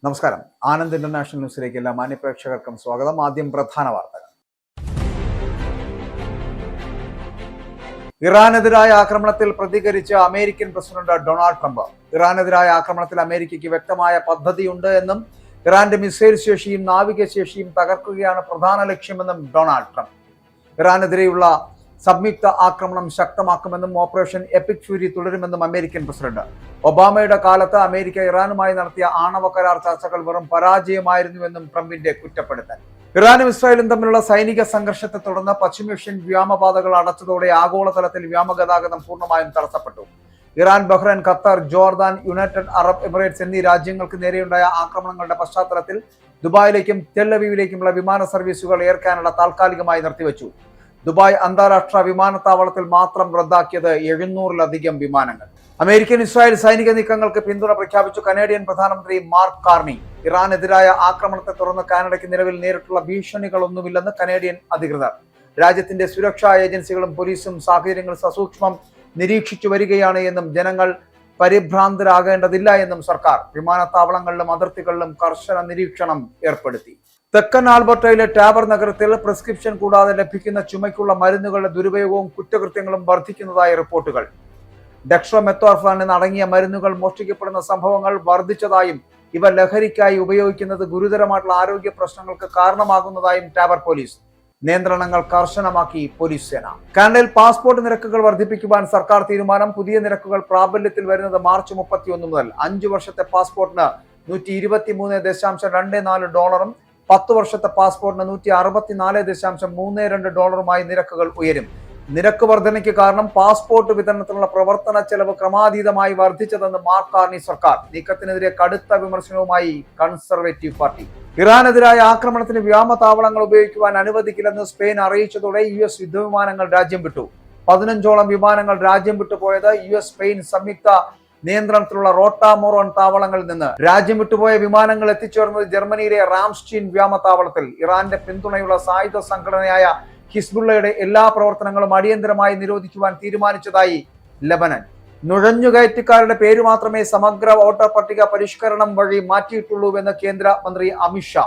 നമസ്കാരം. ആനന്ദ് ഇന്റർനാഷണൽ ന്യൂസിലേക്ക് എല്ലാ മാന്യപ്രേക്ഷകർക്കും സ്വാഗതം. ആദ്യം പ്രധാന വാർത്തകൾ. ഇറാനെതിരായ ആക്രമണത്തിൽ പ്രതികരിച്ച അമേരിക്കൻ പ്രസിഡന്റ് ഡൊണാൾഡ് ട്രംപ്. ഇറാനെതിരായ ആക്രമണത്തിൽ അമേരിക്കയ്ക്ക് വ്യക്തമായ പദ്ധതിയുണ്ട് എന്നും ഇറാന്റെ മിസൈൽ ശേഷിയും നാവികശേഷിയും തകർക്കുകയാണ് പ്രധാന ലക്ഷ്യമെന്നും ഡൊണാൾഡ് ട്രംപ്. ഇറാനെതിരെയുള്ള സംയുക്ത ആക്രമണം ശക്തമാക്കുമെന്നും ഓപ്പറേഷൻ എപ്പിക് ഫ്യൂരി തുടരുമെന്നും അമേരിക്കൻ പ്രസിഡന്റ്. ഒബാമയുടെ കാലത്ത് അമേരിക്ക ഇറാനുമായി നടത്തിയ ആണവ കരാർ ചർച്ചകൾ വെറും പരാജയമായിരുന്നുവെന്നും ട്രംപിന്റെ കുറ്റപ്പെടുത്തൽ. ഇറാനും ഇസ്രായേലും തമ്മിലുള്ള സൈനിക സംഘർഷത്തെ തുടർന്ന് പശ്ചിമേഷ്യൻ വ്യോമപാതകൾ അടച്ചതോടെ ആഗോളതലത്തിൽ വ്യോമഗതാഗതം പൂർണ്ണമായും തടസ്സപ്പെട്ടു. Iran, Bahrain, Qatar, Jordan, United Arab Emirates എന്നീ രാജ്യങ്ങൾക്ക് നേരെയുണ്ടായ ആക്രമണങ്ങളുടെ പശ്ചാത്തലത്തിൽ ദുബായിലേക്കും ടെൽ-അവീവിലേക്കുമുള്ള വിമാന സർവീസുകൾ എയർ കാനഡ താൽക്കാലികമായി നിർത്തിവെച്ചു. ദുബായ് അന്താരാഷ്ട്ര വിമാനത്താവളത്തിൽ മാത്രം റദ്ദാക്കിയത് 700-ലധികം വിമാനങ്ങൾ. അമേരിക്കൻ ഇസ്രായേൽ സൈനിക നീക്കങ്ങൾക്ക് പിന്തുണ പ്രഖ്യാപിച്ചു കനേഡിയൻ പ്രധാനമന്ത്രി മാർക്ക് കാർണി. ഇറാനെതിരായ ആക്രമണത്തെ തുടർന്ന് കാനഡയ്ക്ക് നിലവിൽ നേരിട്ടുള്ള ഭീഷണികളൊന്നുമില്ലെന്ന് കനേഡിയൻ അധികൃതർ. രാജ്യത്തിന്റെ സുരക്ഷാ ഏജൻസികളും പോലീസും സാഹചര്യങ്ങൾ സസൂക്ഷ്മം നിരീക്ഷിച്ചു വരികയാണ് എന്നും ജനങ്ങൾ പരിഭ്രാന്തരാകേണ്ടതില്ല എന്നും സർക്കാർ. വിമാനത്താവളങ്ങളിലും അതിർത്തികളിലും കർശന നിരീക്ഷണം ഏർപ്പെടുത്തി. തെക്കൻ ആൽബർട്ടയിലെ ടാബർ നഗരത്തിൽ പ്രിസ്ക്രിപ്ഷൻ കൂടാതെ ലഭിക്കുന്ന ചുമയ്ക്കുള്ള മരുന്നുകളുടെ ദുരുപയോഗവും കുറ്റകൃത്യങ്ങളും വർദ്ധിക്കുന്നതായി റിപ്പോർട്ടുകൾ. ഡെക്സ്ട്രോമെത്തോർഫാൻ എന്നടങ്ങിയ മരുന്നുകൾ മോഷ്ടിക്കപ്പെടുന്ന സംഭവങ്ങൾ വർദ്ധിച്ചതായും ഇവ ലഹരിക്കായി ഉപയോഗിക്കുന്നത് ഗുരുതരമായിട്ടുള്ള ആരോഗ്യ പ്രശ്നങ്ങൾക്ക് കാരണമാകുന്നതായും ടാബർ പോലീസ്. നിയന്ത്രണങ്ങൾ കർശനമാക്കി പോലീസ് സേന. കാനഡയിൽ പാസ്പോർട്ട് നിരക്കുകൾ വർദ്ധിപ്പിക്കുവാൻ സർക്കാർ തീരുമാനം. പുതിയ നിരക്കുകൾ പ്രാബല്യത്തിൽ വരുന്നത് മാർച്ച് 31 മുതൽ. 5 വർഷത്തെ പാസ്പോർട്ടിന് $123.24 10 വർഷത്തെ പാസ്പോർട്ടിന് $164.32 നിരക്കുകൾ ഉയരും. നിരക്ക് വർധനയ്ക്ക് കാരണം പാസ്പോർട്ട് വിതരണത്തിനുള്ള പ്രവർത്തന ചെലവ് ക്രമാതീതമായി വർദ്ധിച്ചതെന്ന് മാർക്ക് കാർണി സർക്കാർ. നീക്കത്തിനെതിരെ കടുത്ത വിമർശനവുമായി കൺസർവേറ്റീവ് പാർട്ടി. ഇറാനെതിരായ ആക്രമണത്തിന് വ്യോമതാവളങ്ങൾ ഉപയോഗിക്കുവാൻ അനുവദിക്കില്ലെന്ന് സ്പെയിൻ അറിയിച്ചതോടെ US യുദ്ധവിമാനങ്ങൾ രാജ്യം വിട്ടു. 15ഓളം വിമാനങ്ങൾ രാജ്യം വിട്ടുപോയത് US സ്പെയിൻ സംയുക്ത നിയന്ത്രണത്തിലുള്ള റോട്ടാമോറോൺ താവളങ്ങളിൽ നിന്ന്. രാജ്യം വിട്ടുപോയ വിമാനങ്ങൾ എത്തിച്ചേർന്നത് ജർമ്മനിയിലെ റാംസ്റ്റീൻ വ്യോമതാവളത്തിൽ. ഇറാന്റെ പിന്തുണയുള്ള സായുധ സംഘടനയായ ഹിസ്ബുള്ളയുടെ എല്ലാ പ്രവർത്തനങ്ങളും അടിയന്തരമായി നിരോധിക്കുവാൻ തീരുമാനിച്ചതായി ലബനൻ. നുഴഞ്ഞുകയറ്റക്കാരുടെ പേര് മാത്രമേ സമഗ്ര വോട്ടർ പട്ടിക പരിഷ്കരണം വഴി മാറ്റിയിട്ടുള്ളൂവെന്ന് കേന്ദ്ര മന്ത്രി അമിത്ഷാ.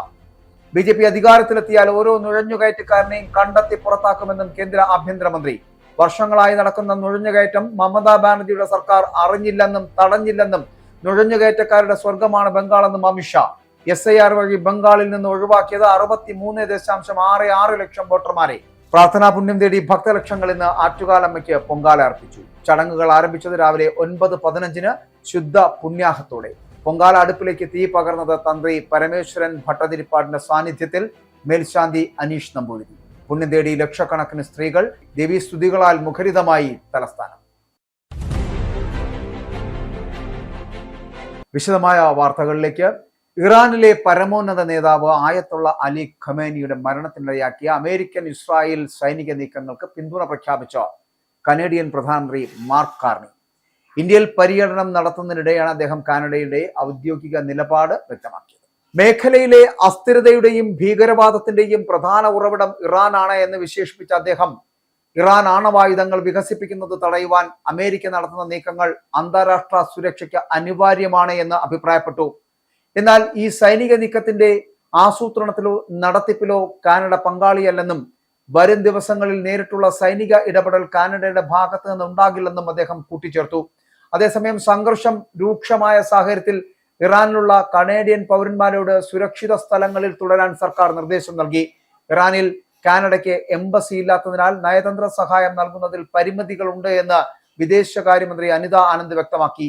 BJP അധികാരത്തിലെത്തിയാൽ ഓരോ നുഴഞ്ഞുകയറ്റക്കാരനെയും കണ്ടെത്തി പുറത്താക്കുമെന്നും കേന്ദ്ര ആഭ്യന്തരമന്ത്രി. വർഷങ്ങളായി നടക്കുന്ന നുഴഞ്ഞുകയറ്റം മമതാ ബാനർജിയുടെ സർക്കാർ അറിഞ്ഞില്ലെന്നും തടഞ്ഞില്ലെന്നും നുഴഞ്ഞുകയറ്റക്കാരുടെ സ്വർഗമാണ് ബംഗാളെന്നും അമിത്ഷാ. SIR വഴി ബംഗാളിൽ നിന്ന് ഒഴിവാക്കിയത് 63.66 ലക്ഷം വോട്ടർമാരെ. പ്രാർത്ഥനാ പുണ്യം തേടി ഭക്തലക്ഷങ്ങൾ ഇന്ന് ആറ്റുകാലമ്മയ്ക്ക് പൊങ്കാല അർപ്പിച്ചു. ചടങ്ങുകൾ ആരംഭിച്ചത് രാവിലെ 9:15 ശുദ്ധ പുണ്യാഹത്തോടെ. പൊങ്കാല അടുപ്പിലേക്ക് തീ പകർന്നത് തന്ത്രി പരമേശ്വരൻ ഭട്ടതിരിപ്പാടിന്റെ സാന്നിധ്യത്തിൽ മേൽശാന്തി അനീഷ് നമ്പൂതിരി. പുണ്യം തേടി ലക്ഷക്കണക്കിന് സ്ത്രീകൾ. ദേവീസ്തുതികളാൽ മുഖരിതമായി തലസ്ഥാനം. വിശദമായ വാർത്തകളിലേക്ക്. ഇറാനിലെ പരമോന്നത നേതാവ് ആയത്തുള്ള അലി ഖമേനിയുടെ മരണത്തിനിടയാക്കിയ അമേരിക്കൻ ഇസ്രായേൽ സൈനിക നീക്കങ്ങൾക്ക് പിന്തുണ പ്രഖ്യാപിച്ച കനേഡിയൻ പ്രധാനമന്ത്രി മാർക്ക് കാർണി. ഇന്ത്യയിൽ പര്യടനം നടത്തുന്നതിനിടെയാണ് അദ്ദേഹം കാനഡയുടെ ഔദ്യോഗിക നിലപാട് വ്യക്തമാക്കിയത്. മേഖലയിലെ അസ്ഥിരതയുടെയും ഭീകരവാദത്തിന്റെയും പ്രധാന ഉറവിടം ഇറാനാണ് എന്ന് വിശേഷിപ്പിച്ച അദ്ദേഹം ഇറാൻ ആണവായുധങ്ങൾ വികസിപ്പിക്കുന്നത് തടയുവാൻ അമേരിക്ക നടത്തുന്ന നീക്കങ്ങൾ അന്താരാഷ്ട്ര സുരക്ഷയ്ക്ക് അനിവാര്യമാണ് എന്ന് അഭിപ്രായപ്പെട്ടു. എന്നാൽ ഈ സൈനിക നീക്കത്തിന്റെ ആസൂത്രണത്തിലോ നടത്തിപ്പിലോ കാനഡ പങ്കാളിയല്ലെന്നും വരും ദിവസങ്ങളിൽ നേരിട്ടുള്ള സൈനിക ഇടപെടൽ കാനഡയുടെ ഭാഗത്ത് നിന്ന് ഉണ്ടാകില്ലെന്നും അദ്ദേഹം കൂട്ടിച്ചേർത്തു. അതേസമയം സംഘർഷം രൂക്ഷമായ സാഹചര്യത്തിൽ ഇറാനിലുള്ള കനേഡിയൻ പൗരന്മാരോട് സുരക്ഷിത സ്ഥലങ്ങളിൽ തുടരാൻ സർക്കാർ നിർദ്ദേശം നൽകി. ഇറാനിൽ കാനഡയ്ക്ക് എംബസി ഇല്ലാത്തതിനാൽ നയതന്ത്ര സഹായം നൽകുന്നതിൽ പരിമിതികളുണ്ട് എന്ന് വിദേശകാര്യമന്ത്രി അനിത ആനന്ദ് വ്യക്തമാക്കി.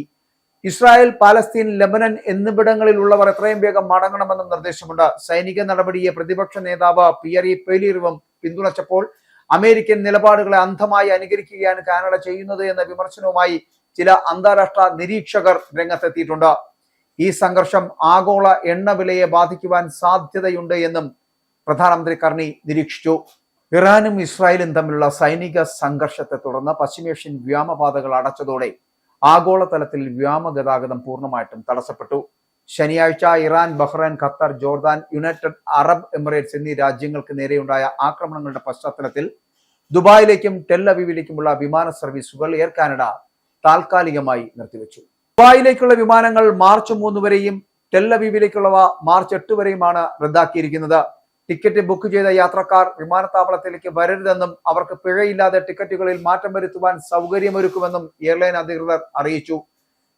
ഇസ്രായേൽ, പാലസ്തീൻ, ലെബനൻ എന്നിവിടങ്ങളിൽ ഉള്ളവർ എത്രയും വേഗം മടങ്ങണമെന്നും നിർദ്ദേശമുണ്ട്. സൈനിക നടപടിയെ പ്രതിപക്ഷ നേതാവ് പിയറി പെലിറിവും പിന്തുണച്ചപ്പോൾ അമേരിക്കൻ നിലപാടുകളെ അന്ധമായി അനുകരിക്കുകയാണ് കാനഡ ചെയ്യുന്നത് എന്ന വിമർശനവുമായി ചില അന്താരാഷ്ട്ര നിരീക്ഷകർ രംഗത്തെത്തിയിട്ടുണ്ട്. ഈ സംഘർഷം ആഗോള എണ്ണ വിലയെ ബാധിക്കുവാൻ സാധ്യതയുണ്ട് എന്നും പ്രധാനമന്ത്രി കർണി നിരീക്ഷിച്ചു. ഇറാനും ഇസ്രായേലും തമ്മിലുള്ള സൈനിക സംഘർഷത്തെ തുടർന്ന് പശ്ചിമേഷ്യൻ വ്യോമപാതകൾ അടച്ചതോടെ ആഗോളതലത്തിൽ വ്യോമഗതാഗതം പൂർണ്ണമായിട്ടും തടസ്സപ്പെട്ടു. ശനിയാഴ്ച Iran, Bahrain, Qatar, Jordan, United Arab Emirates എന്നീ രാജ്യങ്ങൾക്ക് നേരെയുണ്ടായ ആക്രമണങ്ങളുടെ പശ്ചാത്തലത്തിൽ ദുബായിലേക്കും ടെൽ-അവീവിലേക്കുമുള്ള വിമാന സർവീസുകൾ എയർ കാനഡ താൽക്കാലികമായി നിർത്തിവെച്ചു. ദുബായിലേക്കുള്ള വിമാനങ്ങൾ മാർച്ച് 3 വരെയും ടെല്ലവീവിലേക്കുള്ളവ മാർച്ച് 8 വരെയുമാണ് റദ്ദാക്കിയിരിക്കുന്നത്. ടിക്കറ്റ് ബുക്ക് ചെയ്ത യാത്രക്കാർ വിമാനത്താവളത്തിലേക്ക് വരരുതെന്നും അവർക്ക് പിഴയില്ലാതെ ടിക്കറ്റുകളിൽ മാറ്റം വരുത്തുവാൻ സൗകര്യമൊരുക്കുമെന്നും എയർലൈൻ അധികൃതർ അറിയിച്ചു.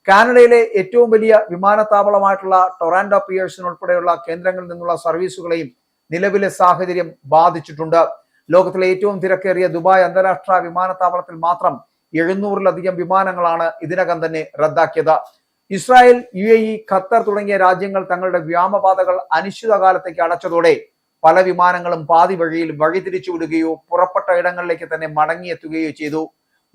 കാനഡയിലെ ഏറ്റവും വലിയ വിമാനത്താവളമായിട്ടുള്ള ടൊറാൻഡോ പിയേഴ്സൺ ഉൾപ്പെടെയുള്ള കേന്ദ്രങ്ങളിൽ നിന്നുള്ള സർവീസുകളെയും നിലവിലെ സാഹചര്യം ബാധിച്ചിട്ടുണ്ട്. ലോകത്തിലെ ഏറ്റവും തിരക്കേറിയ ദുബായ് അന്താരാഷ്ട്ര വിമാനത്താവളത്തിൽ മാത്രം 700-ലധികം വിമാനങ്ങളാണ് ഇതിനകം തന്നെ റദ്ദാക്കിയത്. ഇസ്രായേൽ, UAE, ഖത്തർ തുടങ്ങിയ രാജ്യങ്ങൾ തങ്ങളുടെ വ്യോമപാതകൾ അനിശ്ചിതകാലത്തേക്ക് അടച്ചതോടെ പല വിമാനങ്ങളും പാതി വഴിയിൽ വഴിതിരിച്ചുവിടുകയോ പുറപ്പെട്ട ഇടങ്ങളിലേക്ക് തന്നെ മടങ്ങിയെത്തുകയോ ചെയ്തു.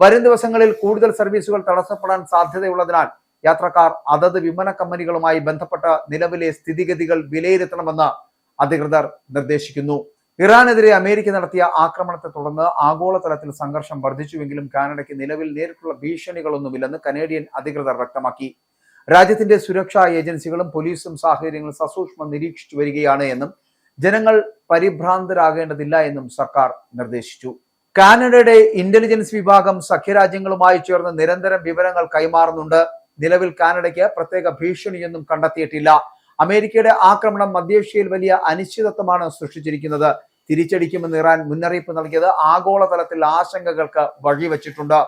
വരും ദിവസങ്ങളിൽ കൂടുതൽ സർവീസുകൾ തടസ്സപ്പെടാൻ സാധ്യതയുള്ളതിനാൽ യാത്രക്കാർ അതത് വിമാന കമ്പനികളുമായി ബന്ധപ്പെട്ട നിലവിലെ സ്ഥിതിഗതികൾ വിലയിരുത്തണമെന്ന് അധികൃതർ നിർദ്ദേശിക്കുന്നു. ഇറാനെതിരെ അമേരിക്ക നടത്തിയ ആക്രമണത്തെ തുടർന്ന് ആഗോളതലത്തിൽ സംഘർഷം വർദ്ധിച്ചുവെങ്കിലും കാനഡയ്ക്ക് നിലവിൽ നേരിട്ടുള്ള ഭീഷണികളൊന്നുമില്ലെന്ന് കനേഡിയൻ അധികൃതർ വ്യക്തമാക്കി. രാജ്യത്തിന്റെ സുരക്ഷാ ഏജൻസികളും പോലീസും സാഹചര്യങ്ങൾ സസൂക്ഷ്മം നിരീക്ഷിച്ചു വരികയാണ് എന്നും ജനങ്ങൾ പരിഭ്രാന്തരാകേണ്ടതില്ല എന്നും സർക്കാർ നിർദ്ദേശിച്ചു. കാനഡയുടെ ഇന്റലിജൻസ് വിഭാഗം സഖ്യരാജ്യങ്ങളുമായി ചേർന്ന് നിരന്തരം വിവരങ്ങൾ കൈമാറുന്നുണ്ട്. നിലവിൽ കാനഡയ്ക്ക് പ്രത്യേക ഭീഷണിയൊന്നും കണ്ടെത്തിയിട്ടില്ല. അമേരിക്കയുടെ ആക്രമണം മധ്യേഷ്യയിൽ വലിയ അനിശ്ചിതത്വമാണ് സൃഷ്ടിച്ചിരിക്കുന്നത്. തിരിച്ചടിക്കുമെന്ന് ഇറാൻ മുന്നറിയിപ്പ് നൽകിയത് ആഗോളതലത്തിൽ ആശങ്കകൾക്ക് വഴിവെച്ചിട്ടുണ്ട്.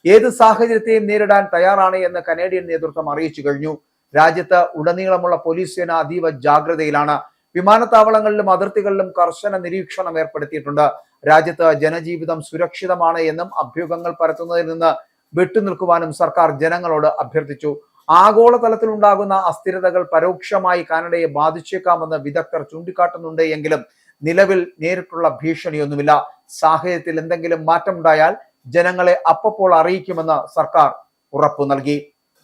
ഏത് സാഹചര്യത്തെയും നേരിടാൻ തയ്യാറാണ് എന്ന് കനേഡിയൻ നേതൃത്വം അറിയിച്ചു കഴിഞ്ഞു. രാജ്യത്ത് ഉടനീളമുള്ള പോലീസ് സേന അതീവ ജാഗ്രതയിലാണ്. വിമാനത്താവളങ്ങളിലും അതിർത്തികളിലും കർശന നിരീക്ഷണം ഏർപ്പെടുത്തിയിട്ടുണ്ട്. രാജ്യത്ത് ജനജീവിതം സുരക്ഷിതമാണ് എന്നും അഭ്യൂഹങ്ങൾ പരത്തുന്നതിൽ നിന്ന് വിട്ടുനിൽക്കുവാനും സർക്കാർ ജനങ്ങളോട് അഭ്യർത്ഥിച്ചു. ആഗോളതലത്തിൽ ഉണ്ടാകുന്ന അസ്ഥിരതകൾ പരോക്ഷമായി കാനഡയെ ബാധിച്ചേക്കാമെന്ന് വിദഗ്ധർ ചൂണ്ടിക്കാട്ടുന്നുണ്ട് എങ്കിലും നിലവിൽ നേരിട്ടുള്ള ഭീഷണിയൊന്നുമില്ല. സാഹചര്യത്തിൽ എന്തെങ്കിലും മാറ്റമുണ്ടായാൽ ജനങ്ങളെ അപ്പോൾ അറിയിക്കുമെന്ന് സർക്കാർ ഉറപ്പു നൽകി.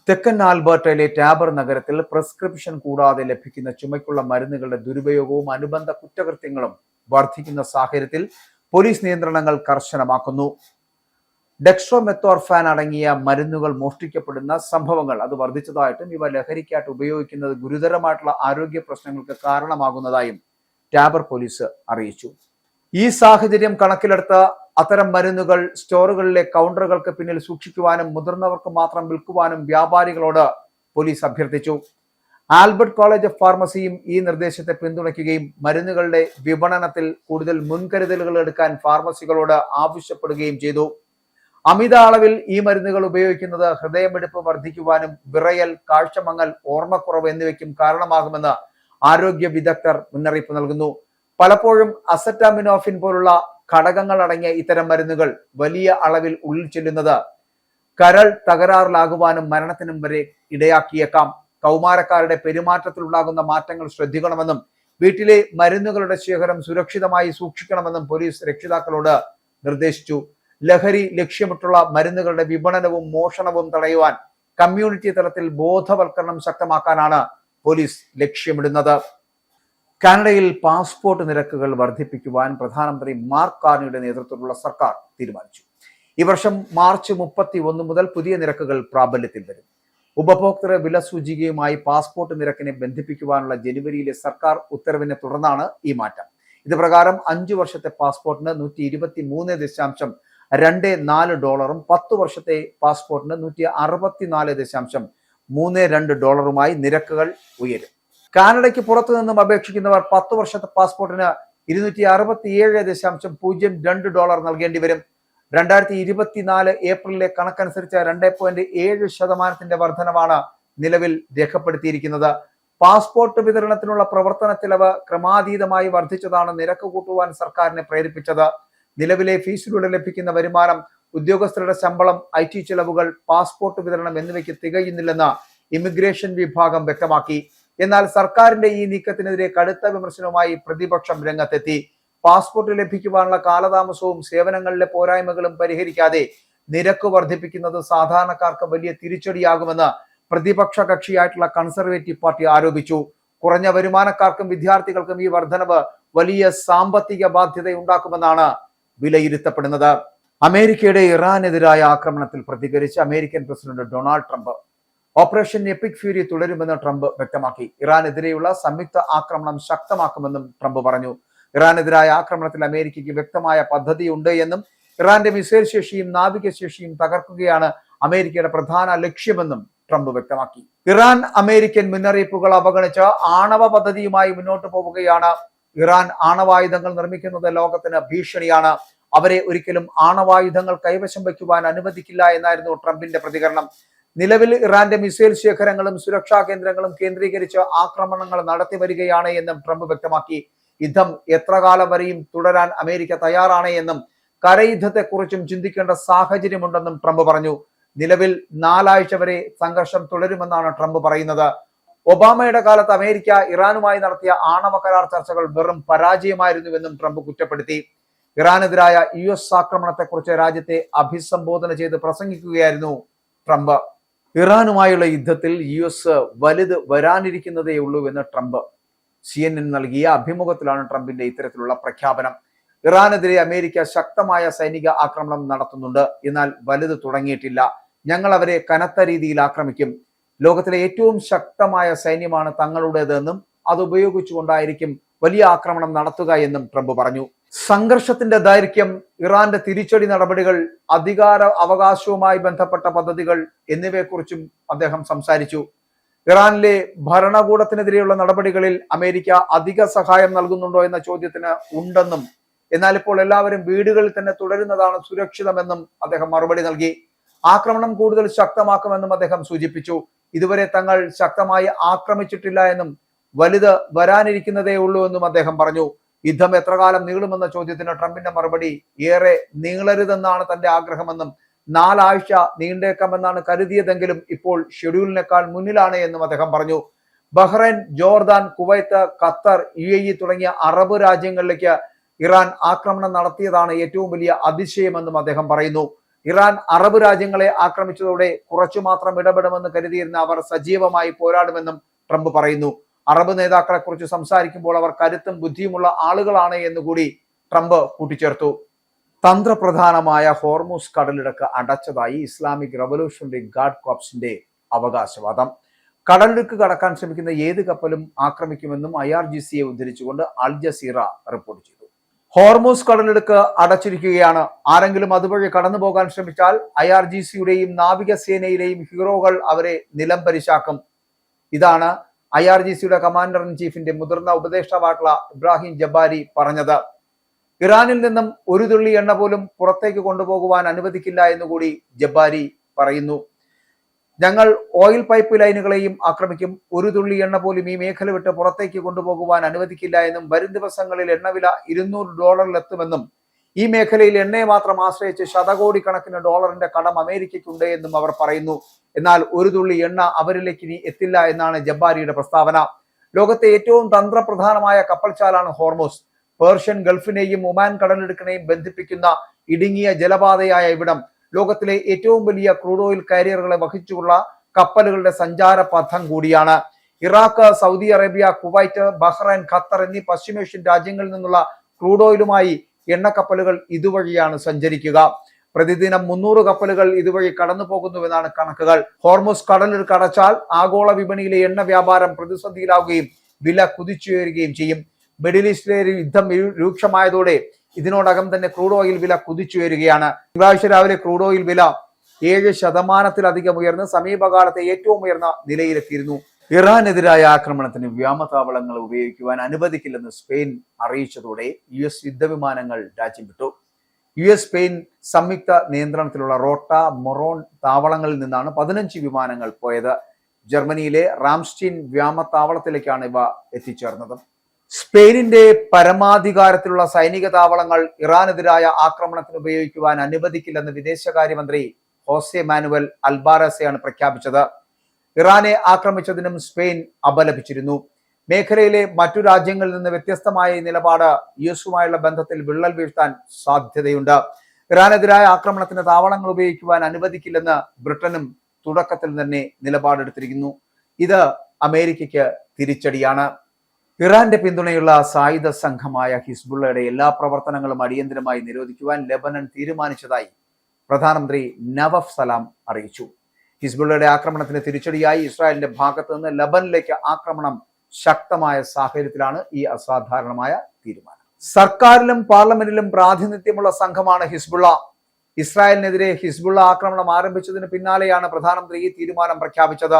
തെക്കൻ ആൽബർട്ടയിലെ ടാബർ നഗരത്തിൽ പ്രിസ്ക്രിപ്ഷൻ കൂടാതെ ലഭിക്കുന്ന ചുമയ്ക്കുള്ള മരുന്നുകളുടെ ദുരുപയോഗവും അനുബന്ധ കുറ്റകൃത്യങ്ങളും വർദ്ധിക്കുന്ന സാഹചര്യത്തിൽ പോലീസ് നിയന്ത്രണങ്ങൾ കർശനമാക്കുന്നു. ഡെക്സ്ട്രോമെത്തോർഫാൻ അടങ്ങിയ മരുന്നുകൾ മോഷ്ടിക്കപ്പെടുന്ന സംഭവങ്ങൾ അത് വർദ്ധിച്ചതായിട്ടും ഇവ ലഹരിക്കായിട്ട് ഉപയോഗിക്കുന്നത് ഗുരുതരമായിട്ടുള്ള ആരോഗ്യ പ്രശ്നങ്ങൾക്ക് കാരണമാകുന്നതായും ടാബർ പോലീസ് അറിയിച്ചു. ഈ സാഹചര്യം കണക്കിലെടുത്ത് അത്തരം മരുന്നുകൾ സ്റ്റോറുകളിലെ കൗണ്ടറുകൾക്ക് പിന്നിൽ സൂക്ഷിക്കുവാനും മുതിർന്നവർക്ക് മാത്രം വിൽക്കുവാനും വ്യാപാരികളോട് പോലീസ് അഭ്യർത്ഥിച്ചു. ആൽബർട്ട് കോളേജ് ഓഫ് ഫാർമസിയും ഈ നിർദ്ദേശത്തെ പിന്തുണയ്ക്കുകയും മരുന്നുകളുടെ വിപണനത്തിൽ കൂടുതൽ മുൻകരുതലുകൾ എടുക്കാൻ ഫാർമസികളോട് ആവശ്യപ്പെടുകയും ചെയ്തു. അമിത അളവിൽ ഈ മരുന്നുകൾ ഉപയോഗിക്കുന്നത് ഹൃദയമിടിപ്പ് വർദ്ധിക്കുവാനും വിറയൽ, കാഴ്ചമങ്ങൽ, ഓർമ്മക്കുറവ് എന്നിവയ്ക്കും കാരണമാകുമെന്ന് ആരോഗ്യ വിദഗ്ധർ മുന്നറിയിപ്പ് നൽകുന്നു. പലപ്പോഴും അസറ്റാമിനോഫിൻ പോലുള്ള ഘടകങ്ങൾ അടങ്ങിയ ഇത്തരം മരുന്നുകൾ വലിയ അളവിൽ ഉള്ളിൽ ചെല്ലുന്നത് കരൾ തകരാറിലാകുവാനും മരണത്തിനും വരെ ഇടയാക്കിയേക്കാം. കൗമാരക്കാരുടെ പെരുമാറ്റത്തിലുണ്ടാകുന്ന മാറ്റങ്ങൾ ശ്രദ്ധിക്കണമെന്നും വീട്ടിലെ മരുന്നുകളുടെ ശേഖരം സുരക്ഷിതമായി സൂക്ഷിക്കണമെന്നും പോലീസ് രക്ഷിതാക്കളോട് നിർദ്ദേശിച്ചു. ലഹരി ലക്ഷ്യമിട്ടുള്ള മരുന്നുകളുടെ വിപണനവും മോഷണവും തടയുവാൻ കമ്മ്യൂണിറ്റി തലത്തിൽ ബോധവൽക്കരണം ശക്തമാക്കാനാണ് പോലീസ് ലക്ഷ്യമിടുന്നത്. കാനഡയിൽ പാസ്പോർട്ട് നിരക്കുകൾ വർദ്ധിപ്പിക്കുവാൻ പ്രധാനമന്ത്രി മാർക്ക് കാർണിയുടെ നേതൃത്വത്തിലുള്ള സർക്കാർ തീരുമാനിച്ചു. ഈ വർഷം മാർച്ച് 31 മുതൽ പുതിയ നിരക്കുകൾ പ്രാബല്യത്തിൽ വരും. ഉപഭോക്തൃ വില സൂചികയുമായി പാസ്പോർട്ട് നിരക്കിനെ ബന്ധിപ്പിക്കുവാനുള്ള ജനുവരിയിലെ സർക്കാർ ഉത്തരവിനെ തുടർന്നാണ് ഈ മാറ്റം. ഇത് പ്രകാരം 5 വർഷത്തെ പാസ്പോർട്ടിന് $123.24 10 വർഷത്തെ പാസ്പോർട്ടിന് $164.32 നിരക്കുകൾ ഉയരും. കാനഡയ്ക്ക് പുറത്തു നിന്നും അപേക്ഷിക്കുന്നവർ 10 വർഷത്തെ പാസ്പോർട്ടിന് $267.02 നൽകേണ്ടി വരും. 2024 ഏപ്രിലിലെ കണക്കനുസരിച്ച് 2.7% വർധനവാണ് നിലവിൽ രേഖപ്പെടുത്തിയിരിക്കുന്നത്. പാസ്പോർട്ട് വിതരണത്തിനുള്ള പ്രവർത്തന ചെലവ് ക്രമാതീതമായി വർദ്ധിച്ചതാണ് നിരക്ക് കൂട്ടുവാൻ സർക്കാരിനെ പ്രേരിപ്പിച്ചത്. നിലവിലെ ഫീസിലൂടെ ലഭിക്കുന്ന വരുമാനം, ഉദ്യോഗസ്ഥരുടെ ശമ്പളം, IT ചെലവുകൾ, പാസ്പോർട്ട് വിതരണം എന്നിവയ്ക്ക് തികയുന്നില്ലെന്ന് ഇമിഗ്രേഷൻ വിഭാഗം വ്യക്തമാക്കി. എന്നാൽ സർക്കാരിന്റെ ഈ നീക്കത്തിനെതിരെ കടുത്ത വിമർശനവുമായി പ്രതിപക്ഷം രംഗത്തെത്തി. പാസ്പോർട്ട് ലഭിക്കുവാനുള്ള കാലതാമസവും സേവനങ്ങളിലെ പോരായ്മകളും പരിഹരിക്കാതെ നിരക്ക് വർദ്ധിപ്പിക്കുന്നത് സാധാരണക്കാർക്ക് വലിയ തിരിച്ചടിയാകുമെന്ന് പ്രതിപക്ഷ കക്ഷിയായിട്ടുള്ള കൺസർവേറ്റീവ് പാർട്ടി ആരോപിച്ചു. കുറഞ്ഞ വരുമാനക്കാർക്കും വിദ്യാർത്ഥികൾക്കും ഈ വർധനവ് വലിയ സാമ്പത്തിക ബാധ്യതയുണ്ടാക്കുമെന്നാണ് വിലയിരുത്തപ്പെടുന്നത്. അമേരിക്കയുടെ ഇറാനെതിരായ ആക്രമണത്തിൽ പ്രതികരിച്ച് American president Donald Trump operation epic fury തുടരുമെന്ന് ട്രംപ് വ്യക്തമാക്കി. ഇറാനെതിരെയുള്ള സംയുക്ത ആക്രമണം ശക്തമാക്കുമെന്നും ട്രംപ് പറഞ്ഞു. ഇറാനെതിരായ ആക്രമണത്തിൽ അമേരിക്കയ്ക്ക് വ്യക്തമായ പദ്ധതിയുണ്ട് എന്നും ഇറാന്റെ മിസൈൽ ശേഷിയും നാവിക ശേഷിയും തകർക്കുകയാണ് അമേരിക്കയുടെ പ്രധാന ലക്ഷ്യമെന്നും ട്രംപ് വ്യക്തമാക്കി. ഇറാൻ അമേരിക്കൻ മുന്നറിയിപ്പുകൾ അവഗണിച്ച് ആണവ പദ്ധതിയുമായി മുന്നോട്ട് പോവുകയാണ്. ഇറാൻ ആണവായുധങ്ങൾ നിർമ്മിക്കുന്നത് ലോകത്തിന് ഭീഷണിയാണ്. അവരെ ഒരിക്കലും ആണവായുധങ്ങൾ കൈവശം വയ്ക്കുവാൻ അനുവദിക്കില്ല എന്നായിരുന്നു ട്രംപിന്റെ പ്രതികരണം. നിലവിൽ ഇറാന്റെ മിസൈൽ ശേഖരങ്ങളും സുരക്ഷാ കേന്ദ്രങ്ങളും കേന്ദ്രീകരിച്ച് ആക്രമണങ്ങൾ നടത്തി വരികയാണ് എന്നും ട്രംപ് വ്യക്തമാക്കി. യുദ്ധം എത്ര കാലം വരെയും തുടരാൻ അമേരിക്ക തയ്യാറാണ് എന്നും കരയുദ്ധത്തെക്കുറിച്ചും ചിന്തിക്കേണ്ട സാഹചര്യമുണ്ടെന്നും ട്രംപ് പറഞ്ഞു. നിലവിൽ 4 ആഴ്ച വരെ സംഘർഷം തുടരുമെന്നാണ് ട്രംപ് പറയുന്നത്. ഒബാമയുടെ കാലത്ത് അമേരിക്ക ഇറാനുമായി നടത്തിയ ആണവ കരാർ ചർച്ചകൾ വെറും പരാജയമായിരുന്നുവെന്നും ട്രംപ് കുറ്റപ്പെടുത്തി. ഇറാനെതിരായ US ആക്രമണത്തെക്കുറിച്ച് രാജ്യത്തെ അഭിസംബോധന ചെയ്ത് പ്രസംഗിക്കുകയായിരുന്നു ട്രംപ്. ഇറാനുമായുള്ള യുദ്ധത്തിൽ US വലുത് വരാനിരിക്കുന്നതേ ഉള്ളൂ എന്ന് ട്രംപ് CNN നൽകിയ അഭിമുഖത്തിലാണ് ട്രംപിന്റെ ഇത്തരത്തിലുള്ള പ്രഖ്യാപനം. ഇറാനെതിരെ അമേരിക്ക ശക്തമായ സൈനിക ആക്രമണം നടത്തുന്നുണ്ട്, എന്നാൽ വലുത് തുടങ്ങിയിട്ടില്ല. ഞങ്ങൾ അവരെ കനത്ത രീതിയിൽ ആക്രമിക്കും. ലോകത്തിലെ ഏറ്റവും ശക്തമായ സൈന്യമാണ് തങ്ങളുടേതെന്നും അത് ഉപയോഗിച്ചുകൊണ്ടായിരിക്കും വലിയ ആക്രമണം നടത്തുക എന്നും ട്രംപ് പറഞ്ഞു. സംഘർഷത്തിന്റെ ദൈർഘ്യം, ഇറാന്റെ തിരിച്ചടി നടപടികൾ, അധികാര അവകാശവുമായി ബന്ധപ്പെട്ട പദ്ധതികൾ എന്നിവയെക്കുറിച്ചും അദ്ദേഹം സംസാരിച്ചു. ഇറാനിലെ ഭരണകൂടത്തിനെതിരെയുള്ള നടപടികളിൽ അമേരിക്ക അധിക സഹായം നൽകുന്നുണ്ടോ എന്ന ചോദ്യത്തിന് ഉണ്ടെന്നും, എന്നാൽ ഇപ്പോൾ എല്ലാവരും വീടുകളിൽ തന്നെ തുടരുന്നതാണ് സുരക്ഷിതമെന്നും അദ്ദേഹം മറുപടി നൽകി. ആക്രമണം കൂടുതൽ ശക്തമാക്കുമെന്നും അദ്ദേഹം സൂചിപ്പിച്ചു. ഇതുവരെ തങ്ങൾ ശക്തമായി ആക്രമിച്ചിട്ടില്ല എന്നും വലുത് വരാനിരിക്കുന്നതേ ഉള്ളൂ എന്നും അദ്ദേഹം പറഞ്ഞു. യുദ്ധം എത്ര കാലം നീളുമെന്ന ചോദ്യത്തിന് ട്രംപിന്റെ മറുപടി ഏറെ നീളരുതെന്നാണ് തന്റെ ആഗ്രഹമെന്നും 4 ആഴ്ച നീണ്ടേക്കാമെന്നാണ് കരുതിയതെങ്കിലും ഇപ്പോൾ ഷെഡ്യൂളിനേക്കാൾ മുന്നിലാണ് എന്നും അദ്ദേഹം പറഞ്ഞു. Bahrain, Jordan, Kuwait, Qatar, UAE തുടങ്ങിയ അറബ് രാജ്യങ്ങളിലേക്ക് ഇറാൻ ആക്രമണം നടത്തിയതാണ് ഏറ്റവും വലിയ അതിശയമെന്നും അദ്ദേഹം പറയുന്നു. ഇറാൻ അറബ് രാജ്യങ്ങളെ ആക്രമിച്ചതോടെ കുറച്ചു മാത്രം ഇടപെടുമെന്ന് കരുതിയിരുന്ന അവർ സജീവമായി പോരാടുമെന്നും ട്രംപ് പറയുന്നു. അറബ് നേതാക്കളെ കുറിച്ച് സംസാരിക്കുമ്പോൾ അവർ കരുത്തും ബുദ്ധിയുമുള്ള ആളുകളാണ് എന്നുകൂടി ട്രംപ് കൂട്ടിച്ചേർത്തു. തന്ത്രപ്രധാനമായ ഹോർമൂസ് കടലിടുക്ക് അടച്ചതായി ഇസ്ലാമിക് റവല്യൂഷണറി ഗാർഡ് കോർപ്സിന്റെ അവകാശവാദം. കടലിടുക്ക് കടക്കാൻ ശ്രമിക്കുന്ന ഏത് കപ്പലും ആക്രമിക്കുമെന്നും IRGCയെ ഉദ്ധരിച്ചുകൊണ്ട് അൽ ജസീറ റിപ്പോർട്ട് ചെയ്തു. ഹോർമൂസ് കടലിടുക്ക് അടച്ചിരിക്കുകയാണ്. ആരെങ്കിലും അതുവഴി കടന്നു പോകാൻ ശ്രമിച്ചാൽ IRGCയുടെയും നാവികസേനയിലെയും ഹീറോകൾ അവരെ നിലംപരിശാക്കും. ഇതാണ് IRGCയുടെ കമാൻഡർ ഇൻ ചീഫിന്റെ മുതിർന്ന ഉപദേഷ്ടാവായിട്ടുള്ള ഇബ്രാഹിം ജബ്ബാരി പറഞ്ഞത്. ഇറാനിൽ നിന്നും ഒരു തുള്ളി എണ്ണ പോലും പുറത്തേക്ക് കൊണ്ടുപോകുവാൻ അനുവദിക്കില്ല എന്നുകൂടി ജബ്ബാരി പറയുന്നു. ഞങ്ങൾ ഓയിൽ പൈപ്പ് ലൈനുകളെയും ആക്രമിക്കും. ഒരു തുള്ളി എണ്ണ പോലും ഈ മേഖല വിട്ട് പുറത്തേക്ക് കൊണ്ടുപോകുവാൻ അനുവദിക്കില്ല എന്നും വരും ദിവസങ്ങളിൽ എണ്ണവില $200 എത്തുമെന്നും ഈ മേഖലയിൽ എണ്ണയെ മാത്രം ആശ്രയിച്ച് ശതകോടിക്കണക്കിന് ഡോളറിന്റെ കടം അമേരിക്കയ്ക്കുണ്ട് എന്നും അവർ പറയുന്നു. എന്നാൽ ഒരു തുള്ളി എണ്ണ അവരിലേക്ക് ഇനി എത്തില്ല എന്നാണ് ജബ്ബാരിയുടെ പ്രസ്താവന. ലോകത്തെ ഏറ്റവും തന്ത്രപ്രധാനമായ കപ്പൽശാലാണ് ഹോർമൂസ്. പേർഷ്യൻ ഗൾഫിനെയും ഒമാൻ കടലിടുക്കിനെയും ബന്ധിപ്പിക്കുന്ന ഇടുങ്ങിയ ജലപാതയായ ഇവിടം ലോകത്തിലെ ഏറ്റവും വലിയ ക്രൂഡ് ഓയിൽ കാരിയറുകളെ വഹിച്ചുള്ള കപ്പലുകളുടെ സഞ്ചാര പഥം കൂടിയാണ്. Iraq, Saudi Arabia, Kuwait, Bahrain, Qatar എന്നീ പശ്ചിമേഷ്യൻ രാജ്യങ്ങളിൽ നിന്നുള്ള ക്രൂഡ് ഓയിലുമായി എണ്ണക്കപ്പലുകൾ ഇതുവഴിയാണ് സഞ്ചരിക്കുക. പ്രതിദിനം 300 കപ്പലുകൾ ഇതുവഴി കടന്നു പോകുന്നുവെന്നാണ് കണക്കുകൾ. ഹോർമൂസ് കടലിടുക്ക് അടച്ചാൽ ആഗോള വിപണിയിലെ എണ്ണ വ്യാപാരം പ്രതിസന്ധിയിലാവുകയും വില കുതിച്ചുയരുകയും ചെയ്യും. മിഡിൽ ഈസ്റ്റിലെ യുദ്ധം രൂക്ഷമായതോടെ ഇതിനോടകം തന്നെ ക്രൂഡ് ഓയിൽ വില കുതിച്ചുയരുകയാണ്. തിങ്കളാഴ്ച രാവിലെ ക്രൂഡ് ഓയിൽ വില 7% ഉയർന്ന് സമീപകാലത്തെ ഏറ്റവും ഉയർന്ന നിലയിലെത്തിയിരുന്നു. ഇറാനെതിരായ ആക്രമണത്തിന് വ്യോമതാവളങ്ങൾ ഉപയോഗിക്കുവാൻ അനുവദിക്കില്ലെന്ന് സ്പെയിൻ അറിയിച്ചതോടെ US യുദ്ധവിമാനങ്ങൾ രാജ്യം വിട്ടു. US സ്പെയിൻ സംയുക്ത നിയന്ത്രണത്തിലുള്ള റോട്ട, മൊറോൺ താവളങ്ങളിൽ നിന്നാണ് 15 വിമാനങ്ങൾ പോയത്. ജർമ്മനിയിലെ റാംസ്റ്റീൻ വ്യോമതാവളത്തിലേക്കാണ് ഇവ എത്തിച്ചേർന്നത്. സ്പെയിനിന്റെ പരമാധികാരത്തിലുള്ള സൈനിക താവളങ്ങൾ ഇറാനെതിരായ ആക്രമണത്തിന് ഉപയോഗിക്കുവാൻ അനുവദിക്കില്ലെന്ന് വിദേശകാര്യമന്ത്രി ഹോസെ മാനുവൽ അൽബാരസയാണ് പ്രഖ്യാപിച്ചത്. ഇറാനെ ആക്രമിച്ചതിനും സ്പെയിൻ അപലപിച്ചിരുന്നു. മേഖലയിലെ മറ്റു രാജ്യങ്ങളിൽ നിന്ന് വ്യത്യസ്തമായ ഈ നിലപാട് US-ഉമായുള്ള ബന്ധത്തിൽ വിള്ളൽ വീഴ്ത്താൻ സാധ്യതയുണ്ട്. ഇറാനെതിരായ ആക്രമണത്തിന് താവളങ്ങൾ ഉപയോഗിക്കുവാൻ അനുവദിക്കില്ലെന്ന് ബ്രിട്ടനും തുടക്കത്തിൽ തന്നെ നിലപാടെടുത്തിരിക്കുന്നു. ഇത് അമേരിക്കയ്ക്ക് തിരിച്ചടിയാണ്. ഇറാന്റെ പിന്തുണയുള്ള സായുധ സംഘമായ ഹിസ്ബുള്ളയുടെ എല്ലാ പ്രവർത്തനങ്ങളും അടിയന്തരമായി നിരോധിക്കുവാൻ ലെബനൻ തീരുമാനിച്ചതായി പ്രധാനമന്ത്രി നവഫ് സലാം അറിയിച്ചു. ഹിസ്ബുള്ളയുടെ ആക്രമണത്തിന് തിരിച്ചടിയായി ഇസ്രായേലിന്റെ ഭാഗത്ത് നിന്ന് ലെബനിലേക്ക് ആക്രമണം ശക്തമായ സാഹചര്യത്തിലാണ് ഈ അസാധാരണമായ തീരുമാനം. സർക്കാരിലും പാർലമെന്റിലും പ്രാതിനിധ്യമുള്ള സംഘമാണ് ഹിസ്ബുള്ള. ഇസ്രായേലിനെതിരെ ഹിസ്ബുള്ള ആക്രമണം ആരംഭിച്ചതിന് പിന്നാലെയാണ് പ്രധാനമന്ത്രി ഈ തീരുമാനം പ്രഖ്യാപിച്ചത്.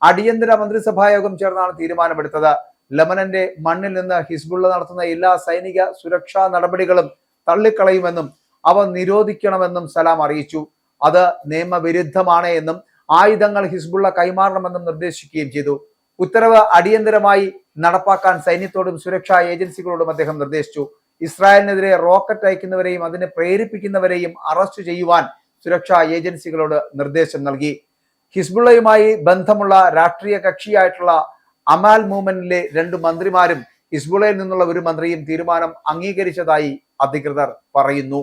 അടിയന്തര മന്ത്രിസഭാ യോഗം ചേർന്നാണ് തീരുമാനമെടുത്തത്. ലെബനന്റെ മണ്ണിൽ നിന്ന് ഹിസ്ബുള്ള നടത്തുന്ന എല്ലാ സൈനിക സുരക്ഷാ നടപടികളും തള്ളിക്കളയുമെന്നും അവ നിരോധിക്കണമെന്നും സലാം അറിയിച്ചു. അത് നിയമവിരുദ്ധമാണ് എന്നും ആയുധങ്ങൾ ഹിസ്ബുള്ള കൈമാറണമെന്നും നിർദ്ദേശിക്കുകയും ചെയ്തു. ഉത്തരവ് അടിയന്തരമായി നടപ്പാക്കാൻ സൈന്യത്തോടും സുരക്ഷാ ഏജൻസികളോടും അദ്ദേഹം നിർദ്ദേശിച്ചു. ഇസ്രായേലിനെതിരെ റോക്കറ്റ് അയക്കുന്നവരെയും അതിനെ പ്രേരിപ്പിക്കുന്നവരെയും അറസ്റ്റ് ചെയ്യുവാൻ സുരക്ഷാ ഏജൻസികളോട് നിർദ്ദേശം നൽകി. ഹിസ്ബുള്ളയുമായി ബന്ധമുള്ള രാഷ്ട്രീയ കക്ഷിയായിട്ടുള്ള അമാൽ മൂവ്മെന്റിലെ 2 മന്ത്രിമാരും ഹിസ്ബുള്ളയിൽ നിന്നുള്ള ഒരു മന്ത്രിയും തീരുമാനം അംഗീകരിച്ചതായി അധികൃതർ പറയുന്നു.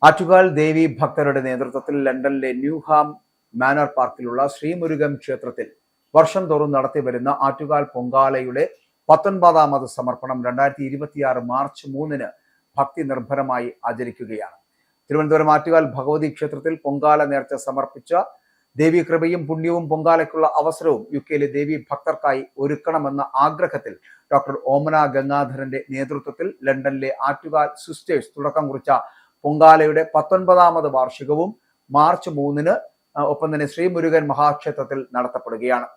ആറ്റുകാൽ ദേവി ഭക്തരുടെ നേതൃത്വത്തിൽ ലണ്ടനിലെ ന്യൂഹാം മാനർ പാർക്കിലുള്ള ശ്രീമുരുകൻ ക്ഷേത്രത്തിൽ വർഷം തോറും നടത്തിവരുന്ന ആറ്റുകാൽ പൊങ്കാലയുടെ 19ാമത് സമർപ്പണം 2026 മാർച്ച് 3-ന് ഭക്തി നിർഭരമായി ആചരിക്കുകയാണ്. തിരുവനന്തപുരം ആറ്റുകാൽ ഭഗവതി ക്ഷേത്രത്തിൽ പൊങ്കാല നേർച്ച സമർപ്പിച്ച ദേവി കൃപയും പുണ്യവും പൊങ്കാലയ്ക്കുള്ള അവസരവും യുകെയിലെ ദേവി ഭക്തർക്കായി ഒരുക്കണമെന്ന ആഗ്രഹത്തിൽ ഡോക്ടർ ഓമന ഗംഗാധരന്റെ നേതൃത്വത്തിൽ ലണ്ടനിലെ ആറ്റുകാൽ സിസ്റ്റേഴ്സ് തുടക്കം കുറിച്ച പൊങ്കാലയുടെ 19ാമത് വാർഷികവും മാർച്ച് 3-ന് ഒപ്പം തന്നെ ശ്രീമുരുകൻ മഹാക്ഷേത്രത്തിൽ നടത്തപ്പെടുകയാണ്.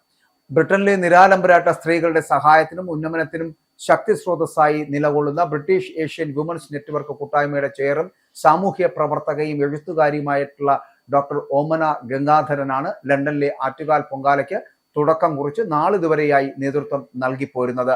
ബ്രിട്ടനിലെ നിരാലംബരാട്ട സ്ത്രീകളുടെ സഹായത്തിനും ഉന്നമനത്തിനും ശക്തി സ്രോതസ്സായി നിലകൊള്ളുന്ന ബ്രിട്ടീഷ് ഏഷ്യൻ വുമൻസ് നെറ്റ്വർക്ക് കൂട്ടായ്മയുടെ ചെയറും സാമൂഹ്യ പ്രവർത്തകയും എഴുത്തുകാരിയുമായിട്ടുള്ള ഡോക്ടർ ഓമന ഗംഗാധരനാണ് ലണ്ടനിലെ ആറ്റുകാൽ പൊങ്കാലയ്ക്ക് തുടക്കം കുറിച്ച് നാളിതുവരെയായി നേതൃത്വം നൽകിപ്പോരുന്നത്.